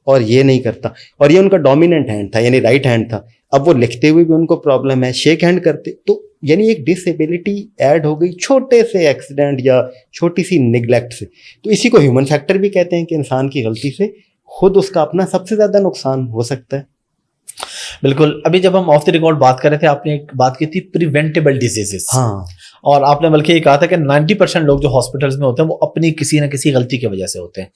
A: और ये नहीं करता. और ये उनका डोमिनेंट हैंड था, यानी राइट हैंड था. अब वो लिखते हुए भी उनको प्रॉब्लम है, शेक हैंड करते, तो यानी एक डिसेबिलिटी ऐड हो गई छोटे से एक्सीडेंट या छोटी सी निगलेक्ट से. तो इसी को ह्यूमन फैक्टर भी कहते हैं कि इंसान की गलती से खुद उसका अपना सबसे ज्यादा नुकसान हो सकता है.
B: बिल्कुल. अभी जब हम ऑफ द रिकॉर्ड बात कर रहे थे, आपने एक बात की थी प्रिवेंटेबल डिजीजेस.
A: हाँ,
B: और आपने बल्कि ये कहा था कि 90% लोग जो हॉस्पिटल्स में होते हैं वो अपनी किसी न किसी गलती की वजह से होते हैं.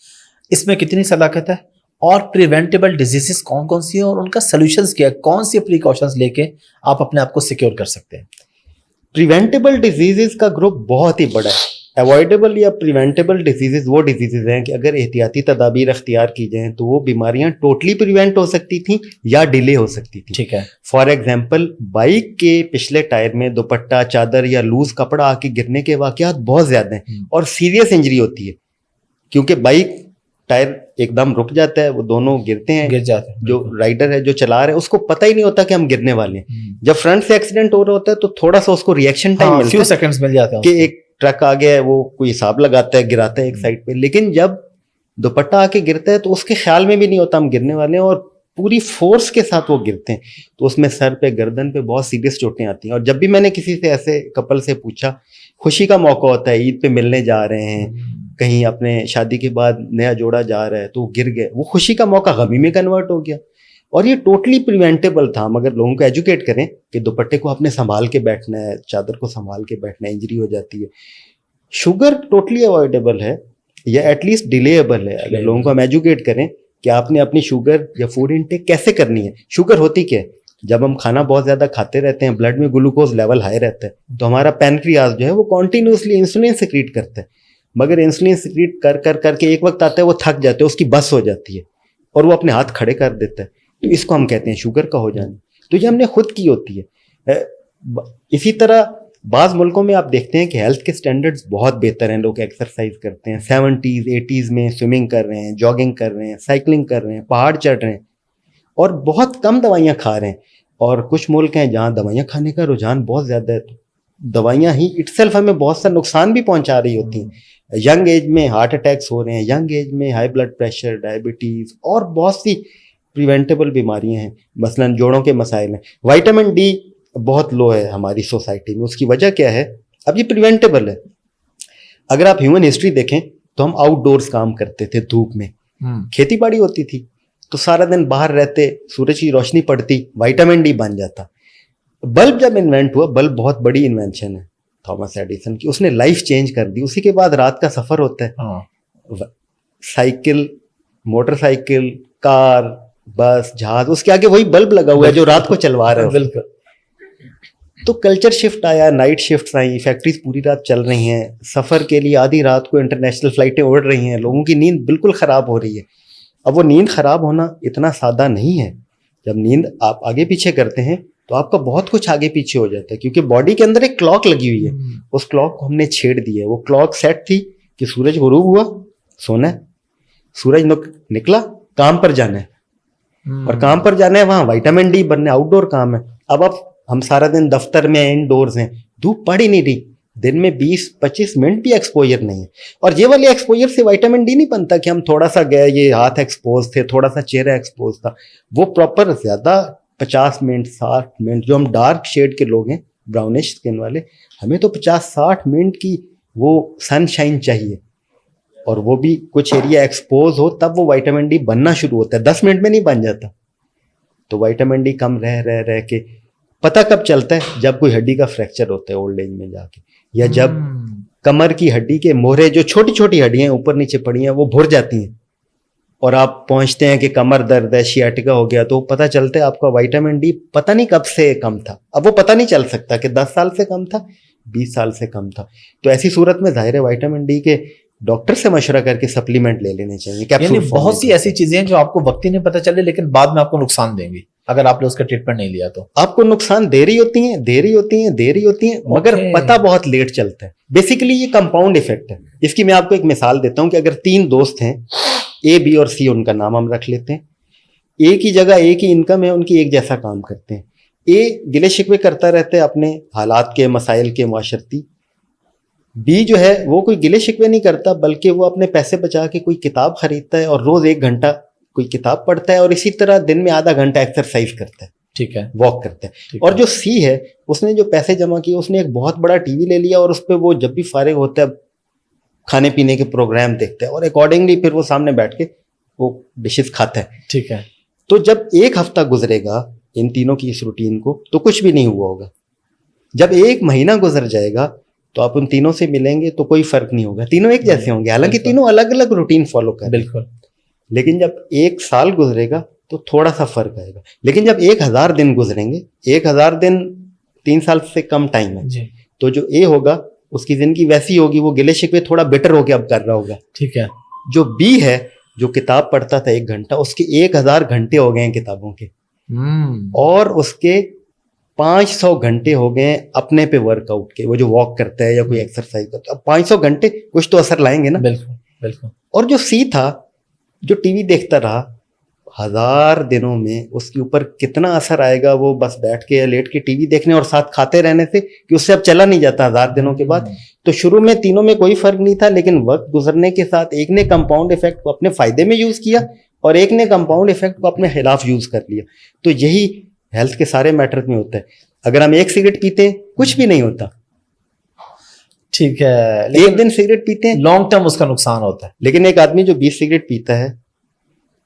B: इसमें कितनी सदाकत है और प्रिवेंटेबल डिजीजेस कौन कौन सी है और उनका सोल्यूशंस क्या है, कौन सी प्रिकॉशंस लेके आप अपने आप को सिक्योर कर सकते हैं?
A: प्रिवेंटेबल डिजीजेस का ग्रुप बहुत ही बड़ा है. अवॉइडेबल या प्रिवेंटेबल डिजीजेस वो डिजीजेस हैं कि अगर एहतियाती तदाबीर अख्तियार की जाएं तो वो बीमारियां टोटली प्रिवेंट हो सकती थी या डिले हो सकती थी.
B: ठीक है.
A: फॉर एग्जांपल, बाइक के पिछले टायर में दुपट्टा, चादर या लूज कपड़ा आके गिरने के वाकयात बहुत ज्यादा हैं और सीरियस इंजरी होती है, क्योंकि बाइक टायर एकदम रुक जाता है, वो दोनों गिरते हैं,
B: गिर जाते हैं,
A: जो राइडर है जो चला रहे हैं उसको पता ही नहीं होता कि हम गिरने वाले हैं। जब फ्रंट से एक्सीडेंट हो रहा होता है तो थोड़ा सा उसको रिएक्शन टाइम मिलता
B: फ्यू
A: है
B: सेकंड्स मिल जाते हैं
A: कि एक ट्रक आ गया है, वो कोई हिसाब लगाता है, गिराता है एक साइड पे। लेकिन जब दुपट्टा आके गिरता है तो उसके ख्याल में भी नहीं होता हम गिरने वाले हैं, और पूरी फोर्स के साथ वो गिरते हैं, तो उसमें सर पे गर्दन पे बहुत सीरियस चोटें आती हैं। और जब भी मैंने किसी से ऐसे कपल से पूछा, खुशी का मौका होता है, ईद पे मिलने जा रहे हैं, कहीं अपने शादी के बाद नया जोड़ा जा रहा है तो गिर गए, वो खुशी का मौका गमी में कन्वर्ट हो गया। और ये टोटली प्रिवेंटेबल था। हम अगर लोगों को एजुकेट करें कि दुपट्टे को आपने संभाल के बैठना है, चादर को संभाल के बैठना है, इंजरी हो जाती है। शुगर टोटली अवॉइडेबल है या एटलीस्ट डिलेएबल है अगर लोगों को हम एजुकेट करें कि आपने अपनी शुगर या फूड इनटेक कैसे करनी है। शुगर होती क्या है, जब हम खाना बहुत ज्यादा खाते रहते हैं, ब्लड में ग्लूकोज लेवल हाई रहता है, तो हमारा पैनक्रियाज जो है वो कॉन्टिन्यूसली इंसुलिन सिक्रीट करता है। मगर इंसुलिन सिक्रीट कर कर करके एक वक्त आता है वो थक जाते हैं, उसकी बस हो जाती है और वो अपने हाथ खड़े कर देता है, तो इसको हम कहते हैं शुगर का हो जाना। तो ये हमने खुद की होती है। इसी तरह बाज़ मुल्कों में आप देखते हैं कि हेल्थ के स्टैंडर्ड्स बहुत बेहतर हैं, लोग एक्सरसाइज करते हैं, 70s 80s में स्विमिंग कर रहे हैं, जॉगिंग कर रहे हैं, साइकिलिंग कर रहे हैं, पहाड़ चढ़ रहे हैं और बहुत कम दवाइयाँ खा रहे हैं। और कुछ मुल्क हैं जहाँ दवाइयाँ खाने का रुझान बहुत ज़्यादा है, तो दवाइयाँ ही इटसेल्फ हमें बहुत सा नुकसान भी पहुँचा रही होती हैं। यंग एज में हार्ट अटैक्स हो रहे हैं, यंग एज में हाई ब्लड प्रेशर, डायबिटीज़ और बहुत सी प्रिवेंटेबल बीमारियां हैं, मसलन जोड़ों के मसाइल हैं। विटामिन डी बहुत लो है हमारी सोसाइटी में, उसकी वजह क्या है? अब ये प्रिवेंटेबल है। अगर आप ह्यूमन हिस्ट्री देखें तो हम आउटडोर्स काम करते थे, धूप में खेती बाड़ी होती थी, तो सारा दिन बाहर रहते, सूरज की रोशनी पड़ती, विटामिन डी बन जाता। बल्ब जब इन्वेंट हुआ, बल्ब बहुत बड़ी इन्वेंशन है थॉमस एडिसन की, उसने लाइफ चेंज कर दी। उसी के बाद रात का सफर होता है, साइकिल, मोटरसाइकिल, कार, बस, जहाज, उसके आगे वही बल्ब लगा हुआ है जो रात को चलवा रहे हो।
B: बिल्कुल।
A: तो कल्चर शिफ्ट आया, नाइट शिफ्ट आई, फैक्ट्रीज पूरी रात चल रही हैं, सफर के लिए आधी रात को इंटरनेशनल फ्लाइटें उड़ रही हैं, लोगों की नींद बिल्कुल खराब हो रही है। अब वो नींद खराब होना इतना सादा नहीं है। जब नींद आप आगे पीछे करते हैं तो आपका बहुत कुछ आगे पीछे हो जाता है, क्योंकि बॉडी के अंदर एक क्लॉक लगी हुई है, उस क्लॉक को हमने छेड़ दिया है। वो क्लॉक सेट थी कि सूरज गुरूब हुआ, सोना है, सूरज निकला, काम पर जाना है, और काम पर जाना है वहां विटामिन डी बनने, आउटडोर काम है। अब हम सारा दिन दफ्तर में इनडोर्स हैं, धूप पड़ ही नहीं रही, दिन में 20-25 मिनट भी एक्सपोजर नहीं है। और ये वाले एक्सपोजर से विटामिन डी नहीं बनता कि हम थोड़ा सा गए, ये हाथ एक्सपोज थे, थोड़ा सा चेहरा एक्सपोज था। वो प्रॉपर ज्यादा 50 मिनट 60 मिनट, जो हम डार्क शेड के लोग हैं, ब्राउनिश स्किन वाले, हमें तो 50-60 मिनट की वो सनशाइन चाहिए, और वो भी कुछ एरिया एक्सपोज हो तब वो विटामिन डी बनना शुरू होता है, 10 मिनट में नहीं बन जाता। तो विटामिन डी कम रह के पता कब चलता है? जब कोई हड्डी का फ्रैक्चर होता है ओल्ड एज में जाके, या जब कमर की हड्डी के मोहरे, जो छोटी छोटी हड्डियां ऊपर नीचे पड़ी हैं, वो भुर जाती हैं और आप पहुंचते हैं कि कमर दर्द है, शियाटिका हो गया, तो पता चलता है आपका विटामिन डी पता नहीं कब से कम था। अब वो पता नहीं चल सकता कि 10 साल से कम था, 20 साल से कम था। तो ऐसी सूरत में जाहिर है विटामिन डी के डॉक्टर से मशवरा करके सप्लीमेंट ले लेने चाहिए।
B: यानी बहुत सी ऐसी चीजें हैं जो आपको वक्त ही नहीं पता चले, लेकिन बाद में आपको नुकसान देंगी अगर आपने उसका ट्रीटमेंट नहीं लिया तो।
A: आपको नुकसान दे रही होती हैं, मगर पता बहुत लेट चलता है। बेसिकली ये कंपाउंड इफेक्ट है। इसकी मैं आपको एक मिसाल देता हूं कि अगर 3 दोस्त हैं, ए, बी और सी, उनका नाम हम रख लेते हैं। ए की जगह एक ही इनकम है, उनकी एक जैसा काम करते हैं। ए गिले शिकवे करता रहता है अपने हालात के, मसाइल के, माशरती। बी जो है वो कोई गिले शिकवे नहीं करता, बल्कि वो अपने पैसे बचा के कोई किताब खरीदता है और रोज 1 घंटा कोई किताब पढ़ता है, और इसी तरह दिन में आधा घंटा एक्सरसाइज करता है,
B: ठीक है,
A: वॉक करता है। और जो सी है, उसने जो पैसे जमा किए, उसने एक बहुत बड़ा टीवी ले लिया और उस पर वो जब भी फारिग होता है खाने पीने के प्रोग्राम देखता है, और अकॉर्डिंगली फिर वो सामने बैठ के वो डिशेस खाता है,
B: ठीक है।
A: तो जब 1 हफ्ता गुजरेगा इन तीनों की इस रूटीन को, तो कुछ भी नहीं हुआ होगा। जब 1 महीना गुजर जाएगा तो आप उन तीनों से मिलेंगे तो कोई फर्क नहीं होगा, तीनों एक जैसे होंगे, हालांकि तीनों अलग अलग रूटीन फॉलो कर।
B: बिल्कुल।
A: लेकिन जब 1 साल गुजरेगा तो थोड़ा सा फर्क आएगा। लेकिन जब 1000 दिन गुजरेंगे, 1000 दिन 3 साल से कम टाइम है जी। तो जो ए होगा उसकी जिंदगी वैसी होगी, वो गिले शिकवे थोड़ा बेटर होके अब कर रहा होगा,
B: ठीक है।
A: जो बी है, जो किताब पढ़ता था 1 घंटा, उसके 1000 घंटे हो गए हैं किताबों के, और उसके 500 घंटे हो गए अपने पे वर्कआउट के, वो जो वॉक करता है या कोई एक्सरसाइज करता है। 500 घंटे कुछ तो असर लाएंगे ना।
B: बिल्कुल बिल्कुल।
A: और जो सी था, जो टीवी देखता रहा 1000 दिनों में उसके ऊपर कितना असर आएगा, वो बस बैठ के या लेट के टीवी देखने और साथ खाते रहने से कि उससे अब चला नहीं जाता 1000 दिनों के बाद। तो शुरू में तीनों में कोई फर्क नहीं था, लेकिन वक्त गुजरने के साथ एक ने कंपाउंड इफेक्ट को अपने फायदे में यूज किया और एक ने कंपाउंड इफेक्ट को अपने खिलाफ यूज कर लिया। तो यही हेल्थ के सारे मैटर में होता है। अगर हम एक सिगरेट पीते हैं कुछ भी नहीं होता,
B: ठीक है,
A: एक दिन सिगरेट पीते हैं
B: लॉन्ग टर्म उसका नुकसान होता है।
A: लेकिन एक आदमी जो 20 सिगरेट पीता है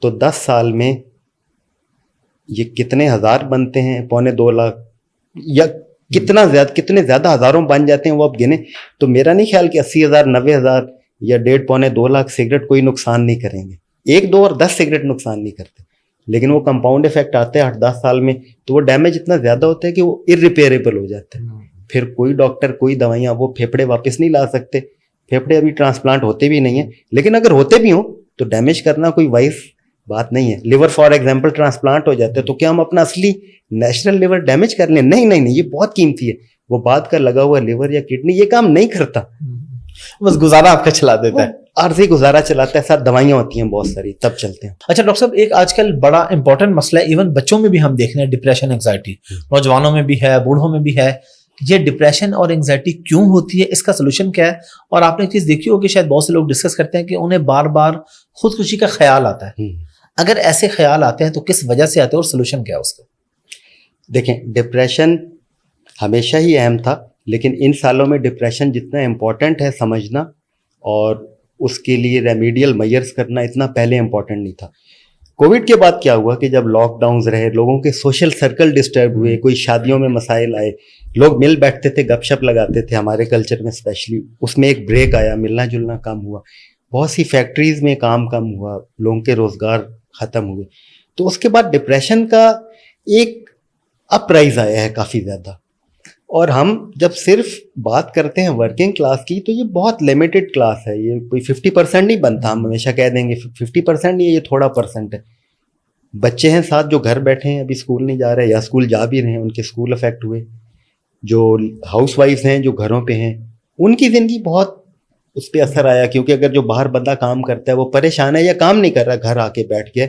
A: तो 10 साल में ये कितने हजार बनते हैं, 2.25 लाख या कितने ज्यादा हजारों बन जाते हैं वो अब गिने। तो मेरा नहीं ख्याल कि 80,000 90,000 या 1.5-2 लाख सिगरेट कोई नुकसान नहीं करेंगे। 1 2 और 10 सिगरेट नुकसान नहीं करते, लेकिन वो कंपाउंड इफेक्ट आते हैं 8-10 साल में, तो वो डैमेज इतना ज्यादा होता है कि वो इरिपेयरेबल हो जाता है। फिर कोई डॉक्टर कोई दवाइयाँ वो फेफड़े वापस नहीं ला सकते। फेफड़े अभी ट्रांसप्लांट होते भी नहीं है, लेकिन अगर होते भी हों तो डैमेज करना कोई वाइस बात नहीं है। लिवर फॉर एग्जांपल ट्रांसप्लांट हो जाता है तो क्या हम अपना असली नेचुरल लिवर डैमेज कर लें? नहीं नहीं नहीं, ये बहुत कीमती है। वो बाद का लगा हुआ लिवर या किडनी ये काम नहीं करता,
B: बस गुजारा आपका चला देता है,
A: आर्जी गुजारा चलाता है, साथ दवाइयां होती हैं बहुत सारी तब चलते हैं।
B: अच्छा डॉक्टर साहब, एक आजकल बड़ा इंपॉर्टेंट मसला है, इवन बच्चों में भी हम देख रहे हैं, डिप्रेशन एंग्जाइटी, नौजवानों में भी है, बूढ़ों में भी है। ये डिप्रेशन और एंग्जाइटी क्यों होती है, इसका सोल्यूशन क्या है? और आपने एक चीज देखी होगी, शायद बहुत से लोग डिस्कस करते हैं कि उन्हें बार बार खुदकुशी का ख्याल आता है। अगर ऐसे ख्याल आते हैं तो किस वजह से आते हैं और सोल्यूशन क्या है उसका?
A: देखें, डिप्रेशन हमेशा ही अहम था, लेकिन इन सालों में डिप्रेशन जितना इम्पोर्टेंट है समझना और उसके लिए रेमेडियल मेजर्स करना इतना पहले इम्पोर्टेंट नहीं था। कोविड के बाद क्या हुआ कि जब लॉकडाउन्स रहे, लोगों के सोशल सर्कल डिस्टर्ब हुए, कोई शादियों में मसाइल आए, लोग मिल बैठते थे, गपशप लगाते थे, हमारे कल्चर में स्पेशली, उसमें एक ब्रेक आया, मिलना जुलना कम हुआ, बहुत सी फैक्ट्रीज में काम कम हुआ, लोगों के रोजगार खत्म हुए। तो उसके बाद डिप्रेशन का एक अपराइज आया है काफ़ी ज़्यादा। और हम जब सिर्फ बात करते हैं वर्किंग क्लास की तो ये बहुत लिमिटेड क्लास है, ये कोई 50% नहीं बनता। हम हमेशा कह देंगे 50% नहीं है, ये थोड़ा परसेंट है। बच्चे हैं साथ जो घर बैठे हैं, अभी स्कूल नहीं जा रहे या स्कूल जा भी रहे हैं, उनके स्कूल अफेक्ट हुए। जो हाउस वाइफ हैं जो घरों पे हैं, उनकी ज़िंदगी बहुत उस पर असर आया, क्योंकि अगर जो बाहर बंदा काम करता है वो परेशान है या काम नहीं कर रहा, घर आके बैठ गया,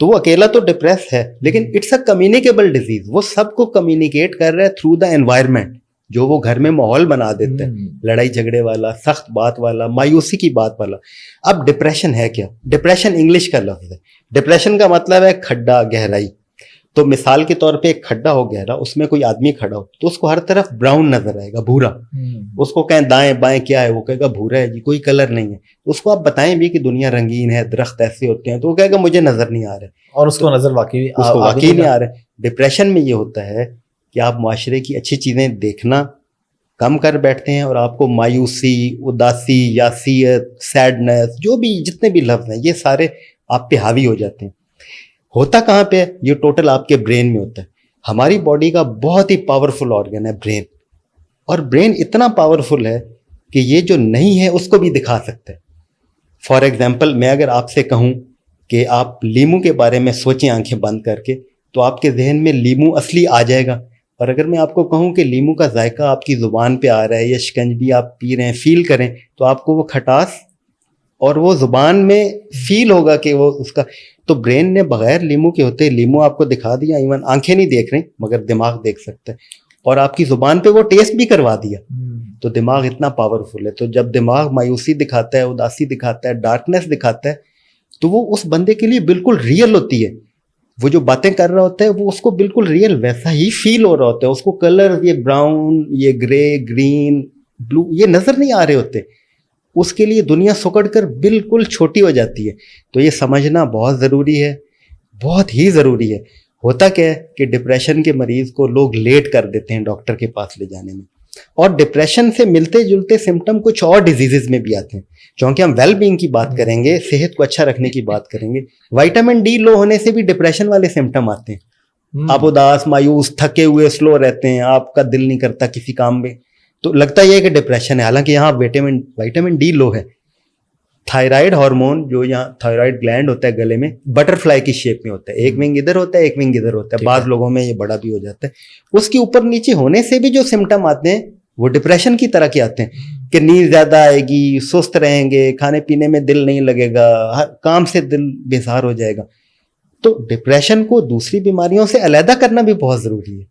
A: तो वो अकेला तो डिप्रेस है, लेकिन इट्स अ कम्युनिकेबल डिजीज। वो सबको कम्युनिकेट कर रहा है थ्रू द एनवायरनमेंट, जो वो घर में माहौल बना देते हैं, लड़ाई झगड़े वाला, सख्त बात वाला, मायूसी की बात वाला। अब डिप्रेशन है क्या? डिप्रेशन इंग्लिश का लफ्ज है। डिप्रेशन का मतलब है खड्डा, गहराई। तो मिसाल के तौर पे एक खड्डा हो गहरा, उसमें कोई आदमी खड़ा हो तो उसको हर तरफ ब्राउन नजर आएगा, भूरा। उसको कहें दाएं बाएं क्या है, वो कहेगा भूरा है जी, कोई कलर नहीं है। उसको आप बताएं भी कि दुनिया रंगीन है, दरख्त ऐसे होते हैं, तो वो कहेगा मुझे नजर नहीं आ रहा है, और उसको नजर वाकई नहीं आ रहा है। डिप्रेशन में ये होता है कि आप माशरे की अच्छी चीजें देखना कम कर बैठते हैं और आपको मायूसी, उदासी, यासियत, सैडनेस, जो भी जितने भी लफ्ज हैं, ये सारे आप पे हावी हो जाते हैं। होता कहाँ पे है? ये टोटल आपके ब्रेन में होता है। हमारी बॉडी का बहुत ही पावरफुल ऑर्गन है ब्रेन, और ब्रेन इतना पावरफुल है कि ये जो नहीं है उसको भी दिखा सकता है। फॉर एग्जाम्पल, मैं अगर आपसे कहूँ कि आप लीमू के बारे में सोचें आंखें बंद करके, तो आपके जहन में लीमू असली आ जाएगा। और अगर मैं आपको कहूँ कि लीमू का जायका आपकी ज़ुबान पे आ रहा है या शिकंजबी आप पी रहे हैं, फील करें, तो आपको वो खटास और वो ज़ुबान में फील होगा कि वो उसका। तो ब्रेन ने बगैर लीमू के होते, लीमू आपको दिखा दिया, इवन आंखें नहीं देख रही मगर दिमाग देख सकता है, और आपकी ज़ुबान पे वो टेस्ट भी करवा दिया। तो दिमाग इतना पावरफुल है। तो जब दिमाग मायूसी दिखाता है, उदासी दिखाता है, डार्कनेस दिखाता है, तो वो उस बंदे के लिए बिल्कुल रियल होती है। वो जो बातें कर रहा होता है वो उसको बिल्कुल रियल वैसा ही फील हो रहा होता है। उसको कलर ये ब्राउन, ये ग्रे, ग्रीन, ब्लू ये नज़र नहीं आ रहे होते। उसके लिए दुनिया सुकड़ कर बिल्कुल छोटी हो जाती है। तो ये समझना बहुत ज़रूरी है, बहुत ही ज़रूरी है। होता क्या है कि डिप्रेशन के मरीज़ को लोग लेट कर देते हैं डॉक्टर के पास ले जाने में, और डिप्रेशन से मिलते जुलते सिम्टम कुछ और डिजीज़ में भी आते हैं। क्योंकि हम वेल बीइंग की बात करेंगे, सेहत को अच्छा रखने की बात करेंगे, विटामिन डी लो होने से भी डिप्रेशन वाले सिम्टम आते हैं। आप उदास, मायूस, थके हुए, स्लो रहते हैं, आपका दिल नहीं करता किसी काम में, तो लगता यह है कि डिप्रेशन है, हालांकि यहाँ विटामिन डी लो है। थायराइड हार्मोन, जो यहाँ थायराइड ग्लैंड होता है गले में, बटरफ्लाई की शेप में होता है, एक विंग इधर होता है, एक विंग इधर होता है, बाद लोगों में ये बड़ा भी हो जाता है। उसके ऊपर नीचे होने से भी जो सिम्टम आते हैं वो डिप्रेशन की तरह के आते हैं कि नींद ज्यादा आएगी, सुस्त रहेंगे, खाने पीने में दिल नहीं लगेगा, हर काम से दिल बेजार हो जाएगा। तो डिप्रेशन को दूसरी बीमारियों से अलग करना भी बहुत जरूरी है।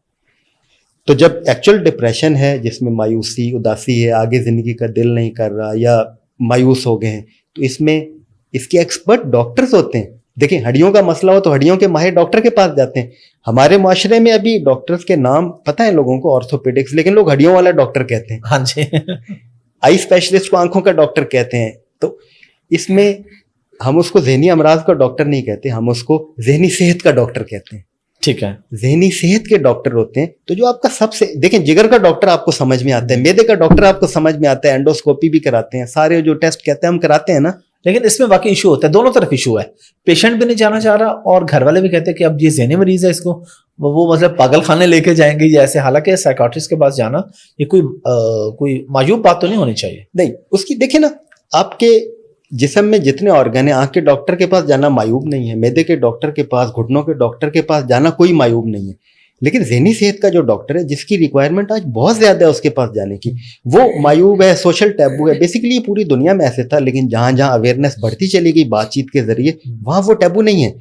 A: तो जब एक्चुअल डिप्रेशन है जिसमें मायूसी, उदासी है, आगे जिंदगी का दिल नहीं कर रहा या मायूस हो गए हैं, तो इसमें इसके एक्सपर्ट डॉक्टर्स होते हैं। देखिए, हड्डियों का मसला हो तो हड्डियों के माहिर डॉक्टर के पास जाते हैं। हमारे माशरे में अभी डॉक्टर्स के नाम पता है लोगों को, ऑर्थोपेडिक्स, लेकिन लोग हड्डियों वाला डॉक्टर कहते हैं।
B: हाँ जी।
A: आई स्पेशलिस्ट को आंखों का डॉक्टर कहते हैं। तो इसमें हम उसको ज़हनी अमराज का डॉक्टर नहीं कहते, हम उसको ज़हनी सेहत का डॉक्टर कहते हैं।
B: ठीक है।
A: ज़हनी सेहत के डॉक्टर होते हैं। तो जो आपका सबसे, देखें, जिगर का डॉक्टर आपको समझ में आता है, मैदे का डॉक्टर आपको समझ में आता है, एंडोस्कोपी भी कराते हैं, सारे जो टेस्ट कहते हैं हम कराते हैं ना।
B: लेकिन इसमें वाकई इशू होता है, दोनों तरफ इशू है। पेशेंट भी नहीं जाना चाह रहा और घर वाले भी कहते हैं कि अब ये ज़हनी मरीज है, इसको वो मतलब पागल खाने लेके जाएंगे जैसे। हालांकि साइकाट्रिस्ट के पास जाना ये कोई मायूब बात तो नहीं होनी चाहिए।
A: नहीं, उसकी देखिए ना, आपके जिस्म में जितने ऑर्गन है, आंख के डॉक्टर के पास जाना मायूब नहीं है, मैदे के डॉक्टर के पास, घुटनों के डॉक्टर के पास जाना कोई मायूब नहीं है। लेकिन ज़हनी सेहत का जो डॉक्टर है, जिसकी रिक्वायरमेंट आज बहुत ज्यादा है उसके पास जाने की, वो मायूब है, सोशल टैबू है। बेसिकली ये पूरी दुनिया में ऐसे था, लेकिन जहां जहां अवेयरनेस बढ़ती चली गई बातचीत के जरिए, वहां वो टैबू नहीं है,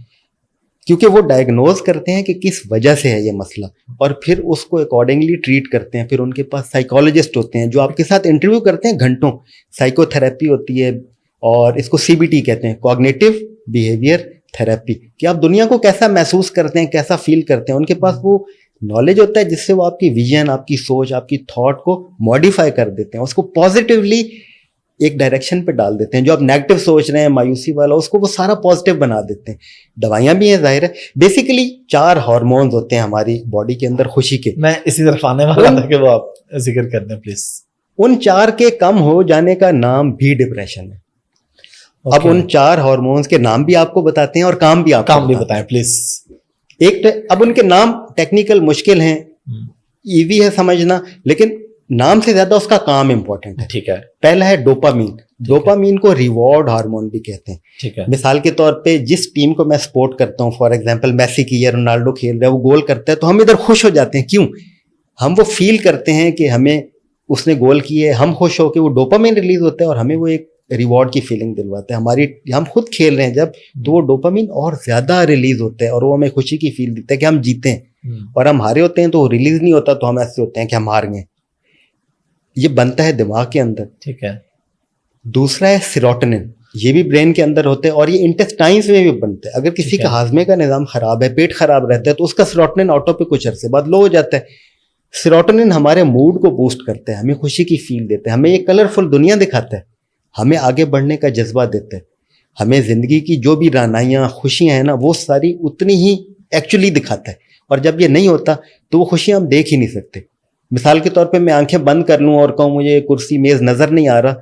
A: क्योंकि वो डायग्नोज करते हैं कि किस वजह से है ये मसला, और फिर उसको अकॉर्डिंगली ट्रीट करते हैं। फिर उनके पास साइकोलॉजिस्ट होते हैं जो आपके साथ इंटरव्यू करते हैं घंटों। साइकोथेरेपी होती है, और इसको CBT कहते हैं, कॉग्निटिव बिहेवियर थेरेपी, कि आप दुनिया को कैसा महसूस करते हैं, कैसा फील करते हैं। उनके पास वो नॉलेज होता है जिससे वो आपकी विजन, आपकी सोच, आपकी थॉट को मॉडिफाई कर देते हैं, उसको पॉजिटिवली एक डायरेक्शन पे डाल देते हैं। जो आप नेगेटिव सोच रहे हैं, मायूसी वाला, उसको वो सारा पॉजिटिव बना देते हैं। दवाइयां भी हैं, जाहिर है। बेसिकली 4 हार्मोन्स होते हैं हमारी बॉडी के अंदर खुशी के।
B: मैं इसी तरफ आने वाला था कि वो आप जिक्र कर दें प्लीज।
A: उन 4 के कम हो जाने का नाम भी डिप्रेशन है। अब उन 4 हार्मोन्स के नाम भी आपको बताते हैं और काम भी
B: बताएं प्लीज।
A: अब उनके नाम टेक्निकल मुश्किल हैं, इजी है समझना, लेकिन नाम से ज्यादा उसका काम इंपॉर्टेंट है।
B: ठीक है।
A: पहला है डोपामीन। डोपामीन को रिवॉर्ड हार्मोन भी कहते हैं।
B: ठीक है।
A: मिसाल के तौर पे जिस टीम को मैं सपोर्ट करता हूँ, फॉर एग्जांपल मैसी की या रोनाल्डो खेल रहा है, वो गोल करता है तो हम इधर खुश हो जाते हैं। क्यों? हम वो फील करते हैं कि हमें उसने गोल किए, हम खुश होकर, वो डोपामीन रिलीज होता है और हमें वो एक रिवॉर्ड की फीलिंग दिलवाता है। हम खुद खेल रहे हैं जब, तो वो डोपामीन और ज्यादा रिलीज होता है और वो हमें खुशी की फील देता है कि हम जीते हैं। और हम हारे होते हैं तो वो रिलीज नहीं होता, तो हम ऐसे होते हैं कि हम हार गए। ये बनता है दिमाग के अंदर।
B: ठीक है।
A: दूसरा है सेरोटोनिन, ये भी ब्रेन के अंदर होते हैं और ये इंटेस्टाइन्स में भी बनते हैं। अगर किसी का हाजमे का निजाम खराब है, पेट खराब रहता है, तो उसका सेरोटोनिन ऑटो पे कुछ अरसे बाद लो हो जाता है। सेरोटोनिन हमारे मूड को बूस्ट करता है, हमें खुशी की फील देता है, हमें ये कलरफुल दुनिया दिखाता है, हमें आगे बढ़ने का जज्बा देता है, हमें जिंदगी की जो भी रानाइयाँ, खुशियाँ हैं ना, वो सारी उतनी ही एक्चुअली दिखाता है। और जब ये नहीं होता तो वो खुशियाँ हम देख ही नहीं सकते। मिसाल के तौर पे मैं आंखें बंद कर लूं और कहूं मुझे कुर्सी मेज नजर नहीं आ रहा,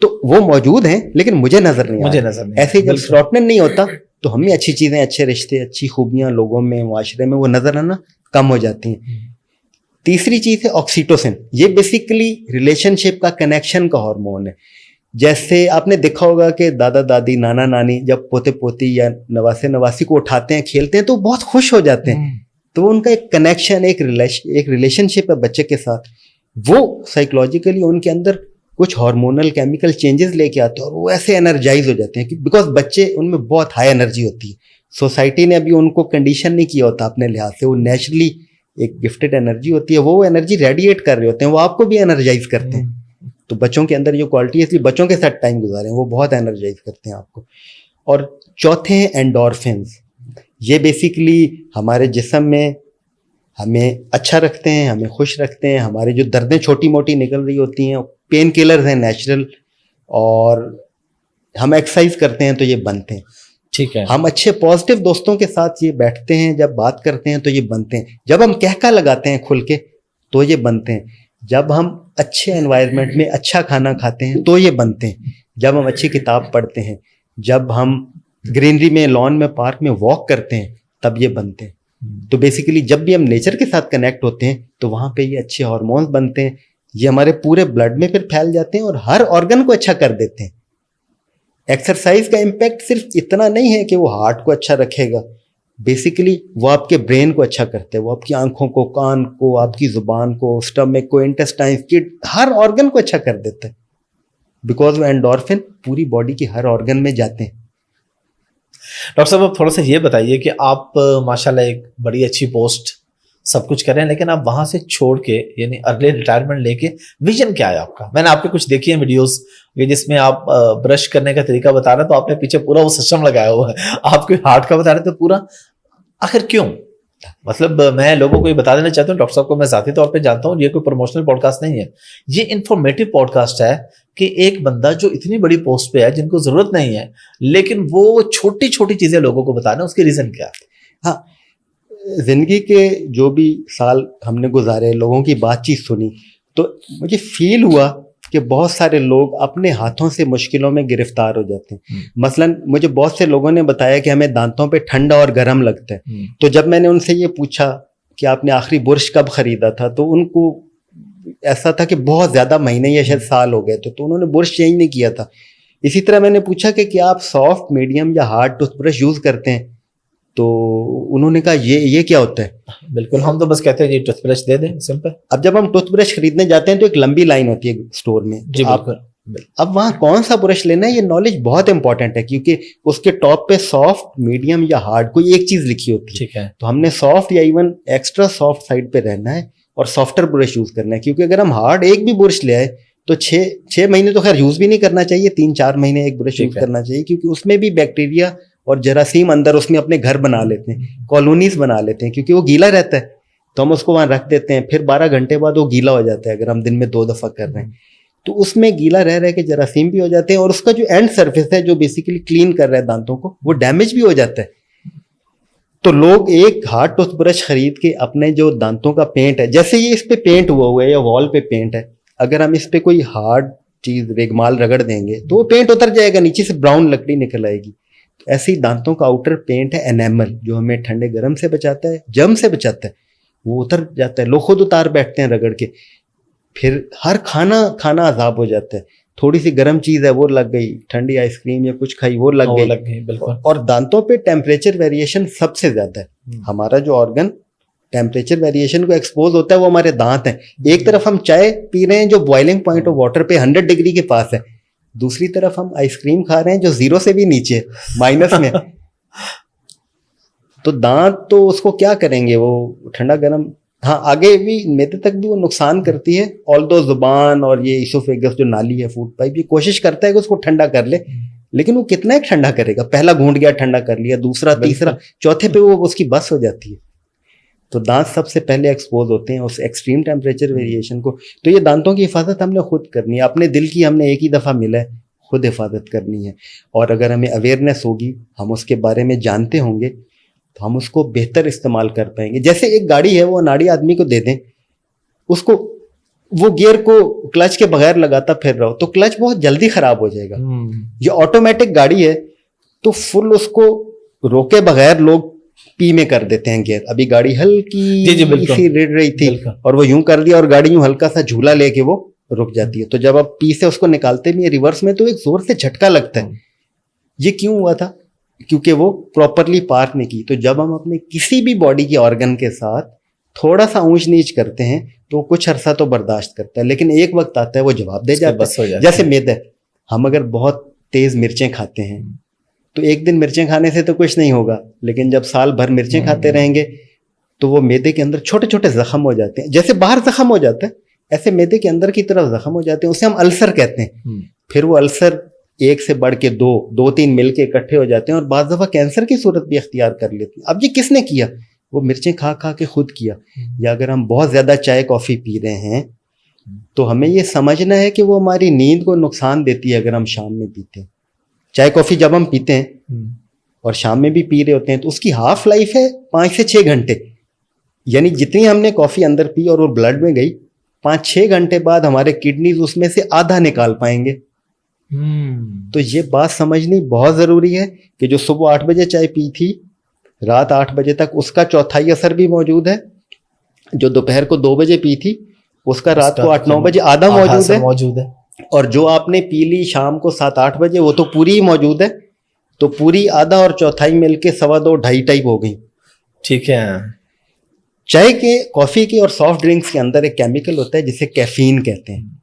A: तो वो मौजूद हैं लेकिन मुझे नजर नहीं आ रहा। ऐसे जब सेरोटोनिन नहीं होता तो हमें अच्छी चीजें, अच्छे रिश्ते, अच्छी खूबियां लोगों में, माशरे में वो नजर आना कम हो जाती हैं। तीसरी चीज है ऑक्सीटोसिन। ये बेसिकली रिलेशनशिप का, कनेक्शन का हार्मोन है। जैसे आपने देखा होगा कि दादा दादी, नाना नानी जब पोते पोती या नवासे नवासी को उठाते हैं, खेलते हैं, तो बहुत खुश हो जाते हैं। तो उनका एक कनेक्शन, एक रिलेशनशिप है बच्चे के साथ। वो साइकोलॉजिकली उनके अंदर कुछ हार्मोनल केमिकल चेंजेस लेके आते हैं और वो ऐसे एनर्जाइज हो जाते हैं कि बिकॉज बच्चे, उनमें बहुत हाई एनर्जी होती है। सोसाइटी ने अभी उनको कंडीशन नहीं किया होता अपने लिहाज से, वो नेचुरली एक गिफ्टेड एनर्जी होती है, वो एनर्जी रेडिएट कर रहे होते हैं, वो आपको भी एनर्जाइज करते हैं। तो बच्चों के अंदर जो क्वालिटी है, इसलिए बच्चों के साथ टाइम गुजारें, वो बहुत एनर्जाइज करते हैं आपको। और चौथे हैं एंडोर्फिन्स। ये बेसिकली हमारे जिस्म में हमें अच्छा रखते हैं, हमें खुश रखते हैं। हमारे जो दर्दें छोटी मोटी निकल रही होती हैं, पेन किलर्स हैं नेचुरल, और हम एक्सरसाइज करते हैं तो ये बनते हैं।
B: ठीक है।
A: हम अच्छे पॉजिटिव दोस्तों के साथ ये बैठते हैं, जब बात करते हैं तो ये बनते हैं। जब हम कहका लगाते हैं खुल के तो ये बनते हैं। जब हम अच्छे एनवायरनमेंट में अच्छा खाना खाते हैं तो ये बनते हैं। जब हम अच्छी किताब पढ़ते हैं, जब हम ग्रीनरी में, लॉन में, पार्क में वॉक करते हैं, तब ये बनते हैं। तो बेसिकली जब भी हम नेचर के साथ कनेक्ट होते हैं तो वहाँ पे ये अच्छे हार्मोन्स बनते हैं, ये हमारे पूरे ब्लड में फिर फैल जाते हैं और हर ऑर्गन को अच्छा कर देते हैं। एक्सरसाइज का इम्पैक्ट सिर्फ इतना नहीं है कि वो हार्ट को अच्छा रखेगा, बेसिकली वो आपके ब्रेन को अच्छा करते हैं, वो आपकी आंखों को, कान को, आपकी जुबान को, स्टमक को, इंटेस्टाइन की हर ऑर्गन को अच्छा कर देता है, बिकॉज वो एंडोर्फिन पूरी बॉडी की हर ऑर्गन में जाते हैं।
B: डॉक्टर साहब, आप थोड़ा सा ये बताइए कि आप माशाल्लाह एक बड़ी अच्छी पोस्ट सब कुछ कर रहे हैं, लेकिन आप वहां से छोड़ के यानी अर्ली रिटायरमेंट लेके विजन क्या है आपका? मैंने आपके कुछ देखी है वीडियोस जिसमें आप ब्रश करने का तरीका बता रहे हैं, तो आपने पीछे पूरा वो सिस्टम लगाया हुआ है, आपके हार्ट का बता रहे थे पूरा, आखिर क्यों? मतलब मैं लोगों को ये बता देना चाहता हूँ, डॉक्टर साहब को मैं जाती तौर पे जानता हूँ, ये कोई प्रमोशनल पॉडकास्ट नहीं है, ये इंफॉर्मेटिव पॉडकास्ट है कि एक बंदा जो इतनी बड़ी पोस्ट पे है, जिनको जरूरत नहीं है, लेकिन वो छोटी छोटी चीजें लोगों को बताना, उसके रीजन क्या?
A: हाँ, जिंदगी के जो भी साल हमने गुजारे, लोगों की बातचीत सुनी, तो मुझे फील हुआ कि बहुत सारे लोग अपने हाथों से मुश्किलों में गिरफ्तार हो जाते हैं। मसलन मुझे बहुत से लोगों ने बताया कि हमें दांतों पे ठंडा और गर्म लगता है, तो जब मैंने उनसे ये पूछा कि आपने आखिरी बुरश कब खरीदा था, तो उनको ऐसा था कि बहुत ज़्यादा महीने या शायद साल हो गए थे, तो उन्होंने बुरश चेंज नहीं किया था। इसी तरह मैंने पूछा कि क्या आप सॉफ्ट, मीडियम या हार्ड टूथब्रश यूज़ करते हैं, तो उन्होंने कहा ये क्या होता है?
B: बिल्कुल, हम तो बस कहते हैं जी टूथब्रश दे दें, सिंपल।
A: अब जब हम टूथब्रश खरीदने जाते हैं तो एक लंबी लाइन होती है स्टोर में,
B: जी बिल्कुल।
A: अब वहाँ कौन सा ब्रश लेना है, ये नॉलेज बहुत इंपॉर्टेंट है, क्योंकि उसके टॉप पे सॉफ्ट, मीडियम या हार्ड कोई एक चीज लिखी होती है।
B: ठीक है,
A: तो हमने सॉफ्ट या इवन एक्स्ट्रा सॉफ्ट साइड पे रहना है और सॉफ्टर ब्रश यूज करना है, क्योंकि अगर हम हार्ड एक भी ब्रश ले आए तो 6 महीने तो खैर यूज भी नहीं करना चाहिए, 3-4 महीने एक ब्रश यूज करना चाहिए, क्योंकि उसमें भी बैक्टीरिया और जरासीम अंदर उसमें अपने घर बना लेते हैं, कॉलोनीज बना लेते हैं, क्योंकि वो गीला रहता है, तो हम उसको वहां रख देते हैं, फिर 12 घंटे बाद वो गीला हो जाता है, अगर हम दिन में 2 दफा कर रहे हैं तो उसमें गीला रह रह के जरासीम भी हो जाते हैं, और उसका जो एंड सरफेस है जो बेसिकली क्लीन कर रहा है दांतों को, वो डैमेज भी हो जाता है। तो लोग एक हार्ड टूथब्रश खरीद के अपने जो दांतों का पेंट है, जैसे ये इस पे पेंट हुआ है या वॉल पे पेंट है, अगर हम इस पे कोई हार्ड चीज रेगमाल रगड़ देंगे तो वो पेंट उतर जाएगा, नीचे से ब्राउन लकड़ी निकल आएगी। तो ऐसे ही दांतों का आउटर पेंट है एनेमल, जो हमें ठंडे गर्म से बचाता है, जम से बचाता है, वो उतर जाता है। लोग खुद उतार बैठते हैं रगड़ के, फिर हर खाना अजाब हो जाता है। थोड़ी सी गर्म चीज है वो लग गई, ठंडी आइसक्रीम या कुछ खाई वो लग गई,
B: बिल्कुल।
A: और दांतों पे टेम्परेचर वेरिएशन सबसे ज्यादा है। हमारा जो ऑर्गन टेम्परेचर वेरिएशन को एक्सपोज होता है वो हमारे दांत हैं। एक तरफ हम चाय पी रहे हैं जो बॉइलिंग पॉइंट ऑफ वाटर पे 100 डिग्री के पास है, दूसरी तरफ हम आइसक्रीम खा रहे हैं जो 0 से भी नीचे, माइनस में। तो दांत तो उसको क्या करेंगे, वो ठंडा गर्म, हाँ आगे भी मैदे तक भी वो नुकसान करती है। ऑल्दो जुबान और ये इसोफेगस जो नाली है, फूड पाइप, ये कोशिश करता है कि उसको ठंडा कर ले, लेकिन वो कितना ठंडा करेगा? पहला घूंट गया, ठंडा कर लिया, दूसरा, तीसरा, चौथे पे वो उसकी बस हो जाती है। तो दांत सबसे पहले एक्सपोज होते हैं उस एक्सट्रीम टेम्परेचर वेरिएशन को। तो ये दांतों की हिफाजत हमने खुद करनी है, अपने दिल की हमने एक ही दफ़ा मिला है, खुद हिफाजत करनी है। और अगर हमें अवेयरनेस होगी, हम उसके बारे में जानते होंगे, तो हम उसको बेहतर इस्तेमाल कर पाएंगे। जैसे एक गाड़ी है, वो अनाड़ी आदमी को दे दें, उसको वो गियर को क्लच के बगैर लगाता फिर रहो तो क्लच बहुत जल्दी खराब हो जाएगा। ये ऑटोमेटिक गाड़ी है तो फुल उसको रोके बगैर लोग पी में कर देते हैं गियर। अभी गाड़ी हल्की सी रेड रही थी और वो यूं कर दिया और गाड़ी यूं हल्का सा झूला लेके वो रुक जाती है। तो जब आप पी से उसको निकालते भी रिवर्स में तो एक जोर से झटका लगता है। ये क्यों हुआ था? क्योंकि वो प्रॉपरली पार्क नहीं की। तो जब हम अपने किसी भी बॉडी के ऑर्गन के साथ थोड़ा सा ऊंच नीच करते हैं तो कुछ अरसा तो बर्दाश्त करता है, लेकिन एक वक्त आता है वो जवाब दे जाता है। जैसे मैदा, हम अगर बहुत तेज मिर्चें खाते हैं तो एक दिन मिर्चें खाने से तो कुछ नहीं होगा, लेकिन जब साल भर मिर्चें खाते रहेंगे तो वो मैदे के अंदर छोटे छोटे जख्म हो जाते हैं। जैसे बाहर जख्म हो जाता है ऐसे मैदे के अंदर की तरफ जख्म हो जाते हैं, उसे हम अल्सर कहते हैं। फिर वो अल्सर एक से बढ़ के दो तीन मिल के इकट्ठे हो जाते हैं और बाज़ दफ़ा कैंसर की सूरत भी अख्तियार कर लेते हैं। अब ये किसने किया? वो मिर्चें खा खा के खुद किया। या अगर हम बहुत ज़्यादा चाय कॉफ़ी पी रहे हैं तो हमें ये समझना है कि वो हमारी नींद को नुकसान देती है। अगर हम शाम में पीते हैं चाय कॉफ़ी, जब हम पीते हैं और शाम में भी पी रहे होते हैं तो उसकी हाफ लाइफ है 5 से 6 घंटे। यानी जितनी हमने कॉफ़ी अंदर पी और वो ब्लड में गई, 5-6 घंटे बाद हमारे किडनीज उसमें से आधा निकाल पाएंगे। तो ये बात समझनी बहुत ज़रूरी है कि जो सुबह 8 बजे चाय पी थी, रात 8 बजे तक उसका चौथाई असर भी मौजूद है। जो दोपहर को 2 बजे पी थी उसका रात को 8-9 बजे आधा मौजूद है। और जो आपने पी ली शाम को 7-8 बजे वो तो पूरी ही मौजूद है। तो पूरी आधा और चौथाई मिलके 2.25-2.5 टाइप हो गई।
B: ٹھیک ہے.
A: चाय के, कॉफी के और सॉफ्ट ड्रिंक्स के अंदर एक केमिकल होता है जिसे कैफीन कहते हैं.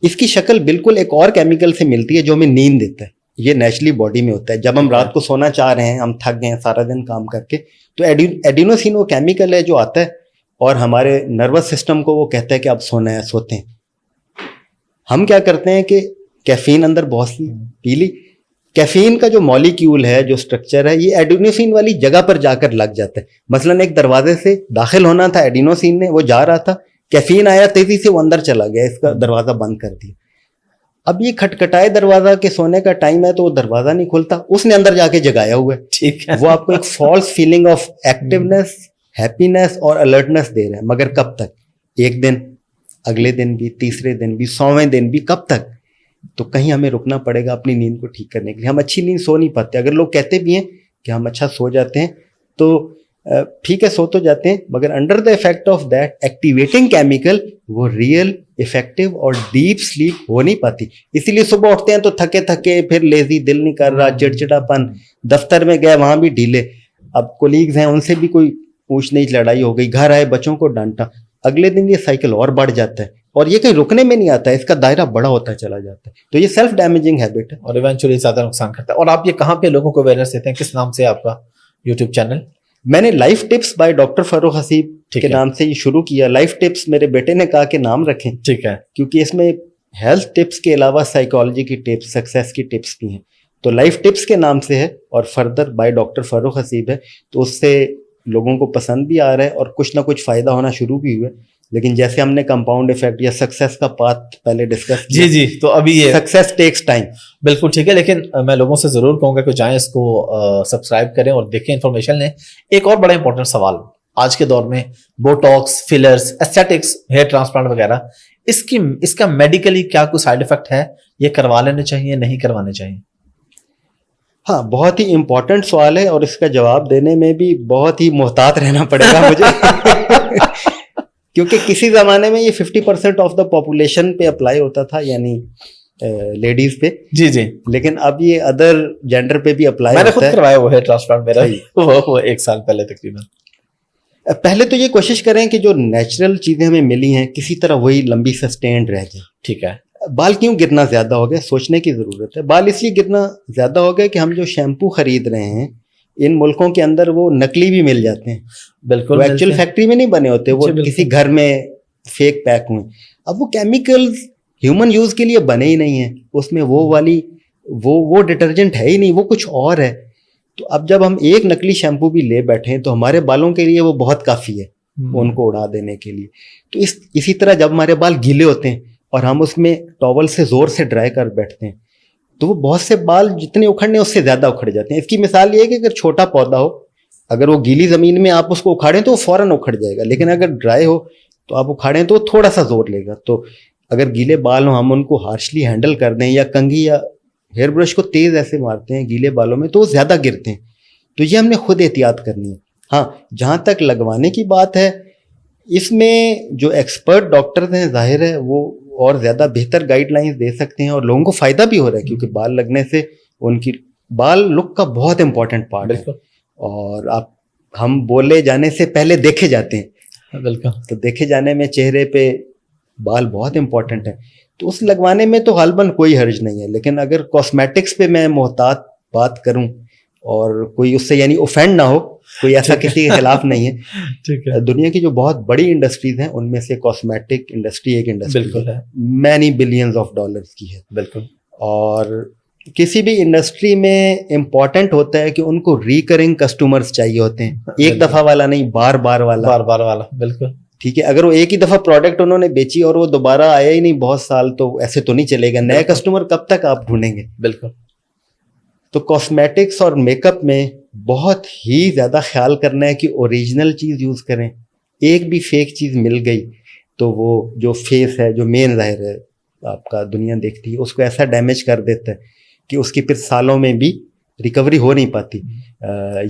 A: इसकी शक्ल बिल्कुल एक और केमिकल से मिलती है जो हमें नींद देता है. ये नेचुरली बॉडी में होता है. जब हम रात को सोना चाह रहे हैं, हम थक गए हैं सारा दिन काम करके, तो एडिनोसिन वो केमिकल है जो आता है और हमारे नर्वस सिस्टम को वो कहता है कि अब सोना है, सोते हैं. हम क्या करते हैं कि कैफीन अंदर बहुत सी पी ली. कैफीन का जो मॉलिक्यूल है, जो स्ट्रक्चर है, ये एडिनोसिन वाली जगह पर जाकर लग जाता है. मसलन एक दरवाजे से दाखिल होना था एडिनोसिन ने, वो जा रहा था, कैफीन आया, तेजी से वो अंदर चला गया, इसका दरवाजा बंद कर दिया. अब ये खटखटाए दरवाजा के सोने का टाइम है तो वो दरवाजा नहीं खुलता, उसने अंदर जाके जगाया हुआ है.
B: ठीक है.
A: वो आपको एक false feeling of activeness, happiness और अलर्टनेस दे रहा है. मगर कब तक? एक दिन, अगले दिन भी, तीसरे दिन भी, 100वें दिन भी, कब तक? तो कहीं हमें रुकना पड़ेगा अपनी नींद को ठीक करने के लिए. हम अच्छी नींद सो नहीं पाते. अगर लोग कहते भी हैं कि हम अच्छा सो जाते हैं तो ठीक है, सो तो जाते हैं, मगर under the effect of that activating chemical वो रियल इफेक्टिव और डीप स्लीप हो नहीं पाती. इसीलिए सुबह उठते हैं तो थके थके, फिर लेजी, दिल नहीं कर रहा, चिड़चिड़ापन, दफ्तर में गए वहां भी ढीले, अब कोलीग्स हैं उनसे भी कोई ऊंच नीच लड़ाई हो गई, घर आए बच्चों को डांटा, अगले दिन ये साइकिल और बढ़ जाता है और ये कहीं रुकने में नहीं आता है, इसका दायरा बड़ा होता चला जाता है. तो ये सेल्फ डैमेजिंग हैबिट है
B: और इवेंचुअली ज्यादा नुकसान करता है. और आप ये कहाँ पे लोगों को अवेयरनेस देते हैं, किस नाम से आपका यूट्यूब चैनल?
A: मैंने life tips by doctor Farrukh Haseeb के नाम से ये शुरू किया. लाइफ टिप्स मेरे बेटे ने कहा कि नाम रखें.
B: ठीक है.
A: क्योंकि इसमें हेल्थ टिप्स के अलावा साइकोलॉजी की टिप्स, सक्सेस की टिप्स भी हैं. तो लाइफ टिप्स के नाम से है और further by doctor Farrukh Haseeb है. तो उससे लोगों को पसंद भी आ रहा है और कुछ ना कुछ फायदा होना शुरू भी हुआ है. लेकिन जैसे हमने कंपाउंड इफेक्ट या सक्सेस का पाथ पहले डिस्कस किया,
B: जी, तो अभी ये
A: सक्सेस टेक्स टाइम.
B: बिल्कुल ठीक है. लेकिन मैं लोगों से जरूर कहूंगा कि जाएं, इसको सब्सक्राइब करें और देखें, इन्फॉर्मेशन लें. एक और बड़ा इंपॉर्टेंट सवाल आज के दौर में, botox, fillers, aesthetics, hair transplant वगैरह, इसका मेडिकली क्या कोई साइड इफेक्ट है? ये करवा लेने चाहिए, नहीं करवाने चाहिए?
A: हाँ, बहुत ही इंपॉर्टेंट सवाल है और इसका जवाब देने में भी बहुत ही मोहतात रहना पड़ेगा मुझे क्योंकि किसी जमाने में ये 50% ऑफ द पॉपुलेशन पे अप्लाई होता था, यानी लेडीज पे.
B: जी.
A: लेकिन अब ये अदर जेंडर पे भी अप्लाई होता है.
B: मैंने खुद करवाया वो हेयर ट्रांसप्लांट मेरा वो 1 साल पहले तकरीबन.
A: पहले तो ये कोशिश करें कि जो नेचुरल चीजें हमें मिली हैं किसी तरह वही लंबी सस्टेन्ड रह जाए.
B: ठीक है.
A: बाल क्यों गिरना ज्यादा हो गया, सोचने की जरूरत है. बाल इसलिए गिरना ज्यादा हो गया कि हम जो शैम्पू खरीद रहे हैं इन मुल्कों के अंदर वो नकली भी मिल जाते हैं.
B: बिल्कुल.
A: वो एक्चुअल फैक्ट्री में नहीं बने होते, वो किसी घर में फेक पैक हुए. अब वो केमिकल्स ह्यूमन यूज के लिए बने ही नहीं है, उसमें वो वाली वो डिटर्जेंट है ही नहीं, वो कुछ और है. तो अब जब हम एक नकली शैम्पू भी ले बैठे हैं तो हमारे बालों के लिए वो बहुत काफी है उनको उड़ा देने के लिए. तो इसी तरह जब हमारे बाल गीले होते हैं और हम उसमें टॉवल से जोर से ड्राई कर बैठते हैं तो वो बहुत से बाल जितने उखड़ने उससे ज्यादा उखड़ जाते हैं. इसकी मिसाल ये है कि अगर छोटा पौधा हो, अगर वो गीली जमीन में आप उसको उखाड़ें तो वो फौरन उखड़ जाएगा, लेकिन अगर ड्राई हो तो आप उखाड़ें तो वो थोड़ा सा जोर लेगा. तो अगर गीले बाल हो, हम उनको हार्शली हैंडल कर दें या कंघी या हेयर ब्रश को तेज ऐसे मारते हैं गीले बालों में तो वो ज्यादा गिरते हैं. तो ये हमने खुद एहतियात करनी है. हाँ, जहाँ तक लगवाने की बात है, इसमें जो एक्सपर्ट डॉक्टर्स हैं जाहिर है वो और ज़्यादा बेहतर गाइडलाइंस दे सकते हैं और लोगों को फ़ायदा भी हो रहा है क्योंकि बाल लगने से उनकी बाल लुक का बहुत इंपॉर्टेंट पार्ट है और हम बोले जाने से पहले देखे जाते हैं.
B: बिल्कुल.
A: तो देखे जाने में चेहरे पे बाल बहुत इंपॉर्टेंट है, तो उस लगवाने में तो गालबन कोई हर्ज नहीं है. लेकिन अगर कॉस्मेटिक्स पे मैं मोहतात बात करूं और कोई उससे यानी ऑफेंड ना हो, कोई ऐसा किसी के खिलाफ नहीं है.
B: ठीक है.
A: दुनिया की जो बहुत बड़ी इंडस्ट्रीज हैं उनमें से कॉस्मेटिक इंडस्ट्री एक इंडस्ट्री
B: है,
A: मैनी बिलियंस ऑफ डॉलर्स की है.
B: बिल्कुल.
A: और किसी भी इंडस्ट्री में इम्पोर्टेंट होता है कि उनको रिकरिंग कस्टमर्स चाहिए होते हैं, एक दफा वाला नहीं, बार बार वाला. बिल्कुल. ठीक है, अगर वो एक ही दफा प्रोडक्ट उन्होंने बेची और वो दोबारा आया ही नहीं बहुत साल, तो ऐसे तो नहीं चलेगा. नए कस्टमर कब तक आप ढूंढेंगे.
B: बिल्कुल.
A: तो कॉस्मेटिक्स और मेकअप में बहुत ही ज़्यादा ख्याल करना है कि ओरिजिनल चीज़ यूज़ करें. एक भी फेक चीज़ मिल गई तो वो जो फेस है, जो मेन ज़ाहिर है आपका दुनिया देखती है, उसको ऐसा डैमेज कर देता है कि उसकी फिर सालों में भी रिकवरी हो नहीं पाती.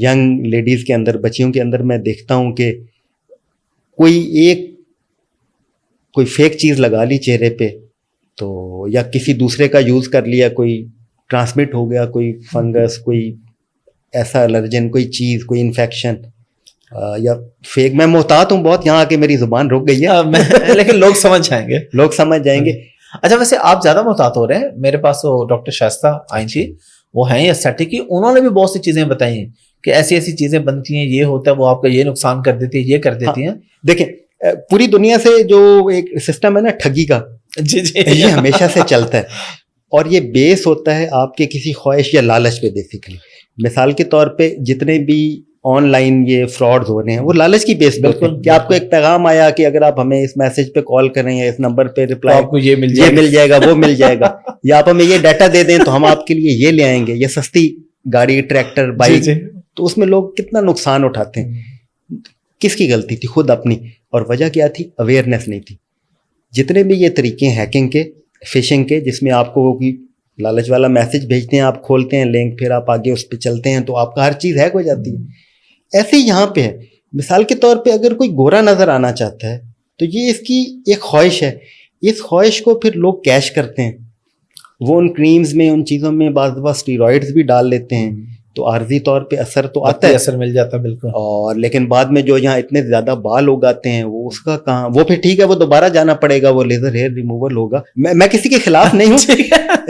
A: यंग लेडीज़ के अंदर, बच्चियों के अंदर मैं देखता हूँ कि कोई फेक चीज़ लगा ली चेहरे पे तो, या किसी दूसरे का यूज़ कर लिया, कोई ट्रांसमिट हो गया, कोई फंगस, कोई ऐसा एलर्जन, कोई चीज़, कोई इन्फेक्शन, या फेक, मैं मोहतात हूँ बहुत, यहाँ आके मेरी जुबान रुक गई है
B: लेकिन लोग समझ जाएंगे,
A: लोग समझ जाएंगे।
B: अच्छा, वैसे आप ज्यादा मोहतात हो रहे हैं। मेरे पास वो डॉक्टर शाइस्ता आई थी, वो हैं एस्थेटिक की, उन्होंने भी बहुत सी चीजें बताई हैं कि ऐसी ऐसी चीजें बनती हैं, ये होता है, वो आपका ये नुकसान कर देती है, ये कर देती हैं।
A: देखें, पूरी दुनिया से जो एक सिस्टम है ना ठगी का,
B: जी जी,
A: ये हमेशा से चलता है, और ये बेस होता है आपके किसी ख्वाहिश या लालच पे बेसिकली। मिसाल के तौर पे जितने भी ऑनलाइन ये फ्रॉड्स हो रहे हैं वो लालच की बेस पे होते हैं कि आपको एक पैगाम आया कि अगर आप हमें इस मैसेज पे कॉल करें या इस नंबर पे रिप्लाई,
B: आपको ये मिल
A: जाएगा वो मिल जाएगा, या आप हमें ये डाटा दे दें तो हम आपके लिए ये ले आएंगे, ये सस्ती गाड़ी, ट्रैक्टर, बाइक। तो उसमें लोग कितना नुकसान उठाते हैं। किसकी गलती थी? खुद अपनी। और वजह क्या थी? अवेयरनेस नहीं थी। जितने भी ये तरीके हैं हैकिंग के, फिशिंग के, जिसमें आपको वो की लालच वाला मैसेज भेजते हैं, आप खोलते हैं लिंक, फिर आप आगे उस पर चलते हैं तो आपका हर चीज़ हैक हो जाती है। ऐसे ही यहाँ पे है। मिसाल के तौर पे अगर कोई गोरा नज़र आना चाहता है तो ये इसकी एक ख्वाहिश है, इस ख्वाहिश को फिर लोग कैश करते हैं, वो उन क्रीम्स में, उन चीज़ों में बाज़ स्टीरॉइड्स भी डाल लेते हैं, तो आर्जी तौर पे असर तो आता है,
B: असर मिल जाता है बिल्कुल।
A: और लेकिन बाद में जो यहाँ इतने ज्यादा बाल उगाते हैं वो उसका कहाँ, वो फिर ठीक है, वो दोबारा जाना पड़ेगा, वो लेजर हेयर रिमूवल होगा। मैं किसी के खिलाफ नहीं हूँ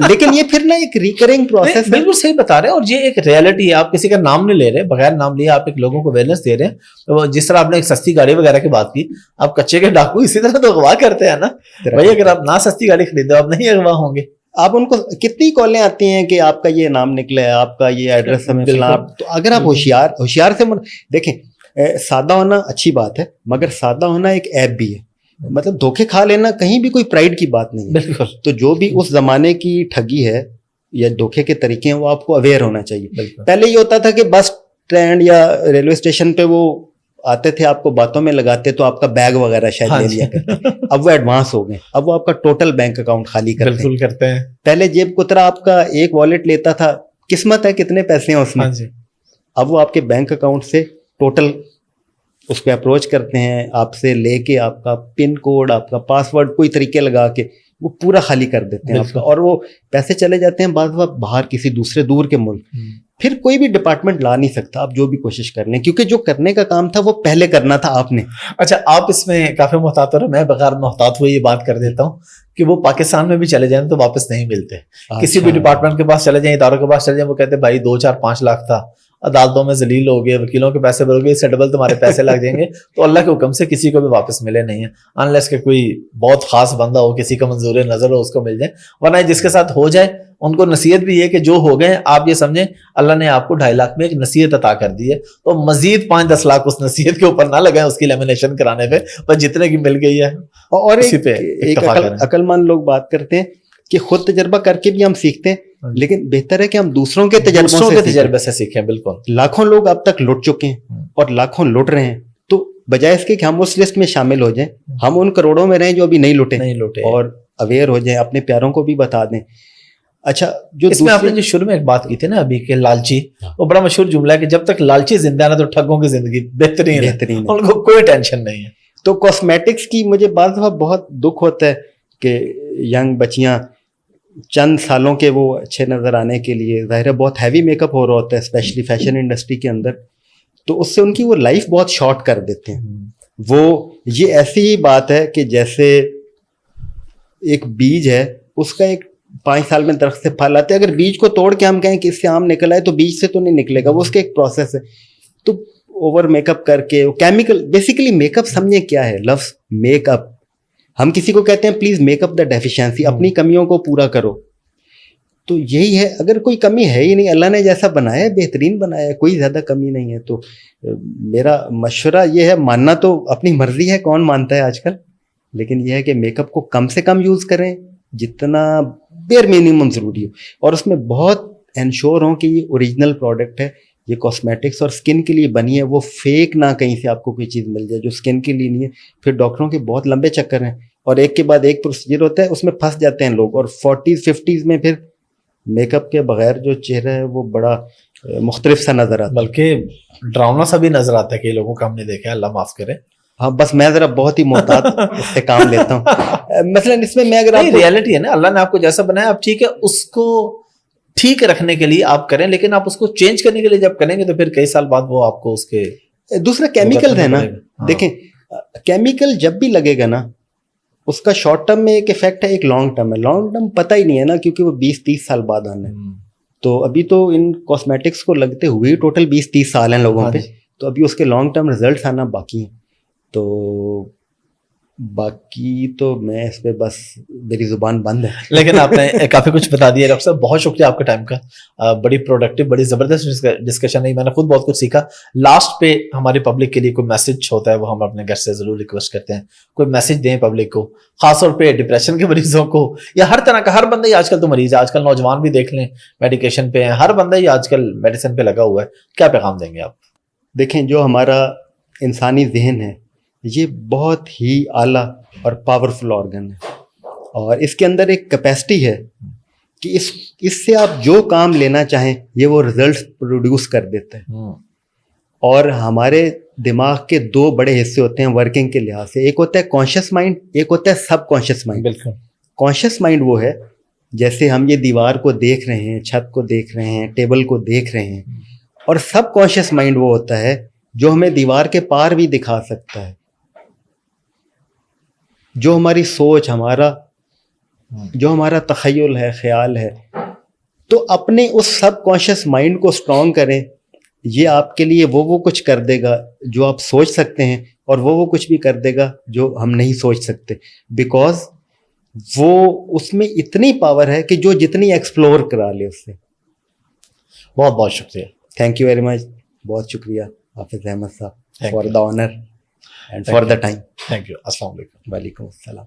A: लेकिन ये फिर ना एक रिकरिंग प्रोसेस है।
B: बिल्कुल सही बता रहे हैं, और ये एक रियलिटी है। आप किसी का नाम नहीं ले रहे, बगैर नाम लिए आप एक लोगों को अवेयरनेस दे रहे हैं। तो जिस तरह आपने एक सस्ती गाड़ी वगैरह की बात की, आप कच्चे के डाकू इसी तरह तो अगवा करते हैं ना भाई। अगर आप ना सस्ती गाड़ी खरीदो आप नहीं अगवा होंगे।
A: आप उनको कितनी कॉलें आती हैं कि आपका ये नाम निकला है, आपका ये एड्रेस हमें मिला। तो अगर आप होशियार से देखें, सादा होना अच्छी बात है, मगर सादा होना एक ऐप भी है। मतलब धोखे खा लेना कहीं भी कोई प्राइड की बात नहीं है।
B: बिल्कुल।
A: तो जो भी उस जमाने की ठगी है या धोखे के तरीके हैं वो आपको अवेयर होना चाहिए। पहले ये होता था कि बस स्टैंड या रेलवे स्टेशन पे वो आते थे, आपको बातों में लगाते तो आपका बैग वगैरह शायद ले लिया करते। अब वो एडवांस हो गए, अब वो आपका टोटल बैंक अकाउंट खाली करते हैं। पहले जेब कुतरा आपका एक वॉलेट लेता था, किस्मत है कितने पैसे हैं उसमें। अब वो आपके बैंक अकाउंट से टोटल उस पर अप्रोच करते हैं, आपसे लेके आपका पिन कोड, आपका पासवर्ड, कोई तरीके लगा के वो पूरा खाली कर देते हैं आपका, और वो पैसे चले जाते हैं बाद वक्त बाहर किसी दूसरे दूर के मुल्क। फिर कोई भी डिपार्टमेंट ला नहीं सकता आप जो भी कोशिश कर लें, क्योंकि जो करने का काम था वो पहले करना था आपने।
B: अच्छा, आप इसमें काफी मोहतात हो रहे, मैं बगैर मोहतात हुए ये बात कर देता हूँ कि वो पाकिस्तान में भी चले जाए तो वापस नहीं मिलते। किसी भी डिपार्टमेंट के पास चले जाए, इदारों के पास चले जाए, वो कहते हैं भाई 2, 4, 5 लाख था, अदालतों में जलील हो गए, वकीलों के पैसे भरोगे, इससे डबल तुम्हारे पैसे लग जाएंगे। तो अल्लाह के हुक्म से किसी को भी वापस मिले नहीं है, अनलेस के कोई बहुत खास बंदा हो, किसी का मंजूर नजर हो, उसको मिल जाए। वरना जिसके साथ हो जाए उनको नसीहत भी है कि जो हो गए आप ये समझें अल्लाह ने आपको 2.5 लाख में एक नसीहत अता कर दी है, तो मजीद 5-10 लाख उस नसीहत के ऊपर ना लगाएं उसकी लेमिनेशन कराने पे, पर जितने की मिल गई है।
A: और एक अकलमंद लोग बात करते हैं कि खुद तजर्बा करके भी हम सीखते हैं, लेकिन बेहतर है कि हम दूसरों के तजर्बे से सीखें। बिल्कुल। लाखों लोग अब तक लुट चुके हैं और लाखों लुट रहे हैं, तो बजाय इसके कि हम उस लिस्ट में शामिल हो जाएं, हम उन करोड़ों में रहें जो अभी नहीं लुटे और अवेयर हो जाएं, अपने प्यारों को भी बता दें। अच्छा, जो
B: इसमें आपने जो शुरू में एक बात की थी ना अभी के लालची, वो बड़ा मशहूर जुमला है कि जब तक लालची जिंदा है ना तो ठगों की जिंदगी बेहतरीन है, उनको कोई टेंशन नहीं है।
A: तो कॉस्मेटिक्स की मुझे बात बहुत दुख होता है कि यंग बच्चियां चंद सालों के वो अच्छे नजर आने के लिए, जाहिर है बहुत हैवी मेकअप हो रहा होता है स्पेशली फैशन इंडस्ट्री के अंदर, तो उससे उनकी वो लाइफ बहुत शॉर्ट कर देते हैं। वो ये ऐसी ही बात है कि जैसे एक बीज है, उसका एक 5 साल में दरख्त से फल आते हैं, अगर बीज को तोड़ के हम कहें कि इससे आम निकल आए तो बीज से तो नहीं निकलेगा, वो उसका एक प्रोसेस है। तो ओवर मेकअप करके केमिकल, बेसिकली मेकअप समझे क्या है, लफ्ज मेकअप, हम किसी को कहते हैं प्लीज मेकअप द डेफिशिएंसी, अपनी कमियों को पूरा करो, तो यही है। अगर कोई कमी है ही नहीं, अल्लाह ने जैसा बनाया है बेहतरीन बनाया है, कोई ज्यादा कमी नहीं है। तो मेरा मशवरा ये है, मानना तो अपनी मर्जी है, कौन मानता है आजकल, लेकिन यह है कि मेकअप को कम से कम यूज करें, जितना बेयर मिनिमम जरूरी हो, और उसमें बहुत इंश्योर हो कि ये ओरिजिनल प्रोडक्ट है, ये कॉस्मेटिक्स और स्किन के लिए बनी है, वो फेक ना कहीं से आपको कोई चीज़ मिल जाए जो स्किन के लिए नहीं है। फिर डॉक्टरों के बहुत लंबे चक्कर हैं और एक के बाद एक प्रोसीजर होता है, उसमें फंस जाते हैं लोग, और 40s-50s में फिर मेकअप के बगैर जो चेहरा है वो बड़ा मुख्तलिफ सा नजर आता है,
B: बल्कि ड्रावना सा भी नजर आता है कि लोगों को हमने देखा है, अल्लाह माफ करे।
A: हाँ, बस मैं जरा बहुत ही मोहतात इससे काम लेता हूँ। मसलन इसमें मैं अगर आपको
B: रियलिटी है ना, अल्लाह ने आपको जैसा बनाया आप ठीक है, उसको ठीक रखने के लिए आप करें, लेकिन आप उसको चेंज करने के लिए जब करेंगे तो फिर कई साल बाद वो आपको उसके
A: दूसरा केमिकल है ना,
B: हाँ।
A: देखें केमिकल जब भी लगेगा ना उसका शॉर्ट टर्म में एक इफेक्ट है, एक लॉन्ग टर्म है। लॉन्ग टर्म पता ही नहीं है ना, क्योंकि वो 20-30 साल बाद आना है। तो अभी तो इन कॉस्मेटिक्स को लगते हुए टोटल 20-30 साल हैं लोगों
B: हाँ
A: पे,
B: जी।
A: तो अभी उसके लॉन्ग टर्म रिजल्ट्स आना बाकी हैं। तो बाकी तो मैं इस पे बस मेरी जुबान बंद है।
B: लेकिन आपने काफी कुछ बता दिया डॉक्टर साहब, बहुत शुक्रिया आपके टाइम का। बड़ी प्रोडक्टिव, बड़ी जबरदस्त डिस्कशन है, मैंने खुद बहुत कुछ सीखा। लास्ट पे हमारी पब्लिक के लिए कोई मैसेज होता है वो हम अपने गेस्ट से जरूर रिक्वेस्ट करते हैं, कोई मैसेज दें पब्लिक को, खासतौर पे डिप्रेशन के मरीजों को, या हर तरह का, हर बंदा ही आजकल तो मरीज है, आजकल नौजवान भी देख लें मेडिकेशन पे हैं, हर बंदा ही आजकल मेडिसिन पे लगा हुआ है, क्या पैगाम देंगे आप?
A: देखें जो हमारा इंसानी जहन है ये बहुत ही आला और पावरफुल ऑर्गन है, और इसके अंदर एक कैपेसिटी है कि इससे आप जो काम लेना चाहें ये वो रिजल्ट्स प्रोड्यूस कर देता है। और हमारे दिमाग के दो बड़े हिस्से होते हैं वर्किंग के लिहाज से, एक होता है कॉन्शियस माइंड, एक होता है सब कॉन्शियस माइंड।
B: बिल्कुल।
A: कॉन्शियस माइंड वो है जैसे हम ये दीवार को देख रहे हैं, छत को देख रहे हैं, टेबल को देख रहे हैं, और सब कॉन्शियस माइंड वो होता है जो हमें दीवार के पार भी दिखा सकता है, जो हमारी सोच, जो हमारा तखय्युल है, ख्याल है। तो अपने उस सब कॉन्शियस माइंड को स्ट्रॉन्ग करें, ये आपके लिए वो कुछ कर देगा जो आप सोच सकते हैं, और वो कुछ भी कर देगा जो हम नहीं सोच सकते, बिकॉज वो उसमें इतनी पावर है कि जो जितनी एक्सप्लोर करा ले उससे।
B: बहुत बहुत शुक्रिया।
A: थैंक यू वेरी मच, बहुत शुक्रिया हाफिज Ahmed sahab
B: Thank
A: for
B: you.
A: The honour and for the time.
B: Thank you. अस्सलाम वालेकुम।
A: वालेकुम अस्सलाम।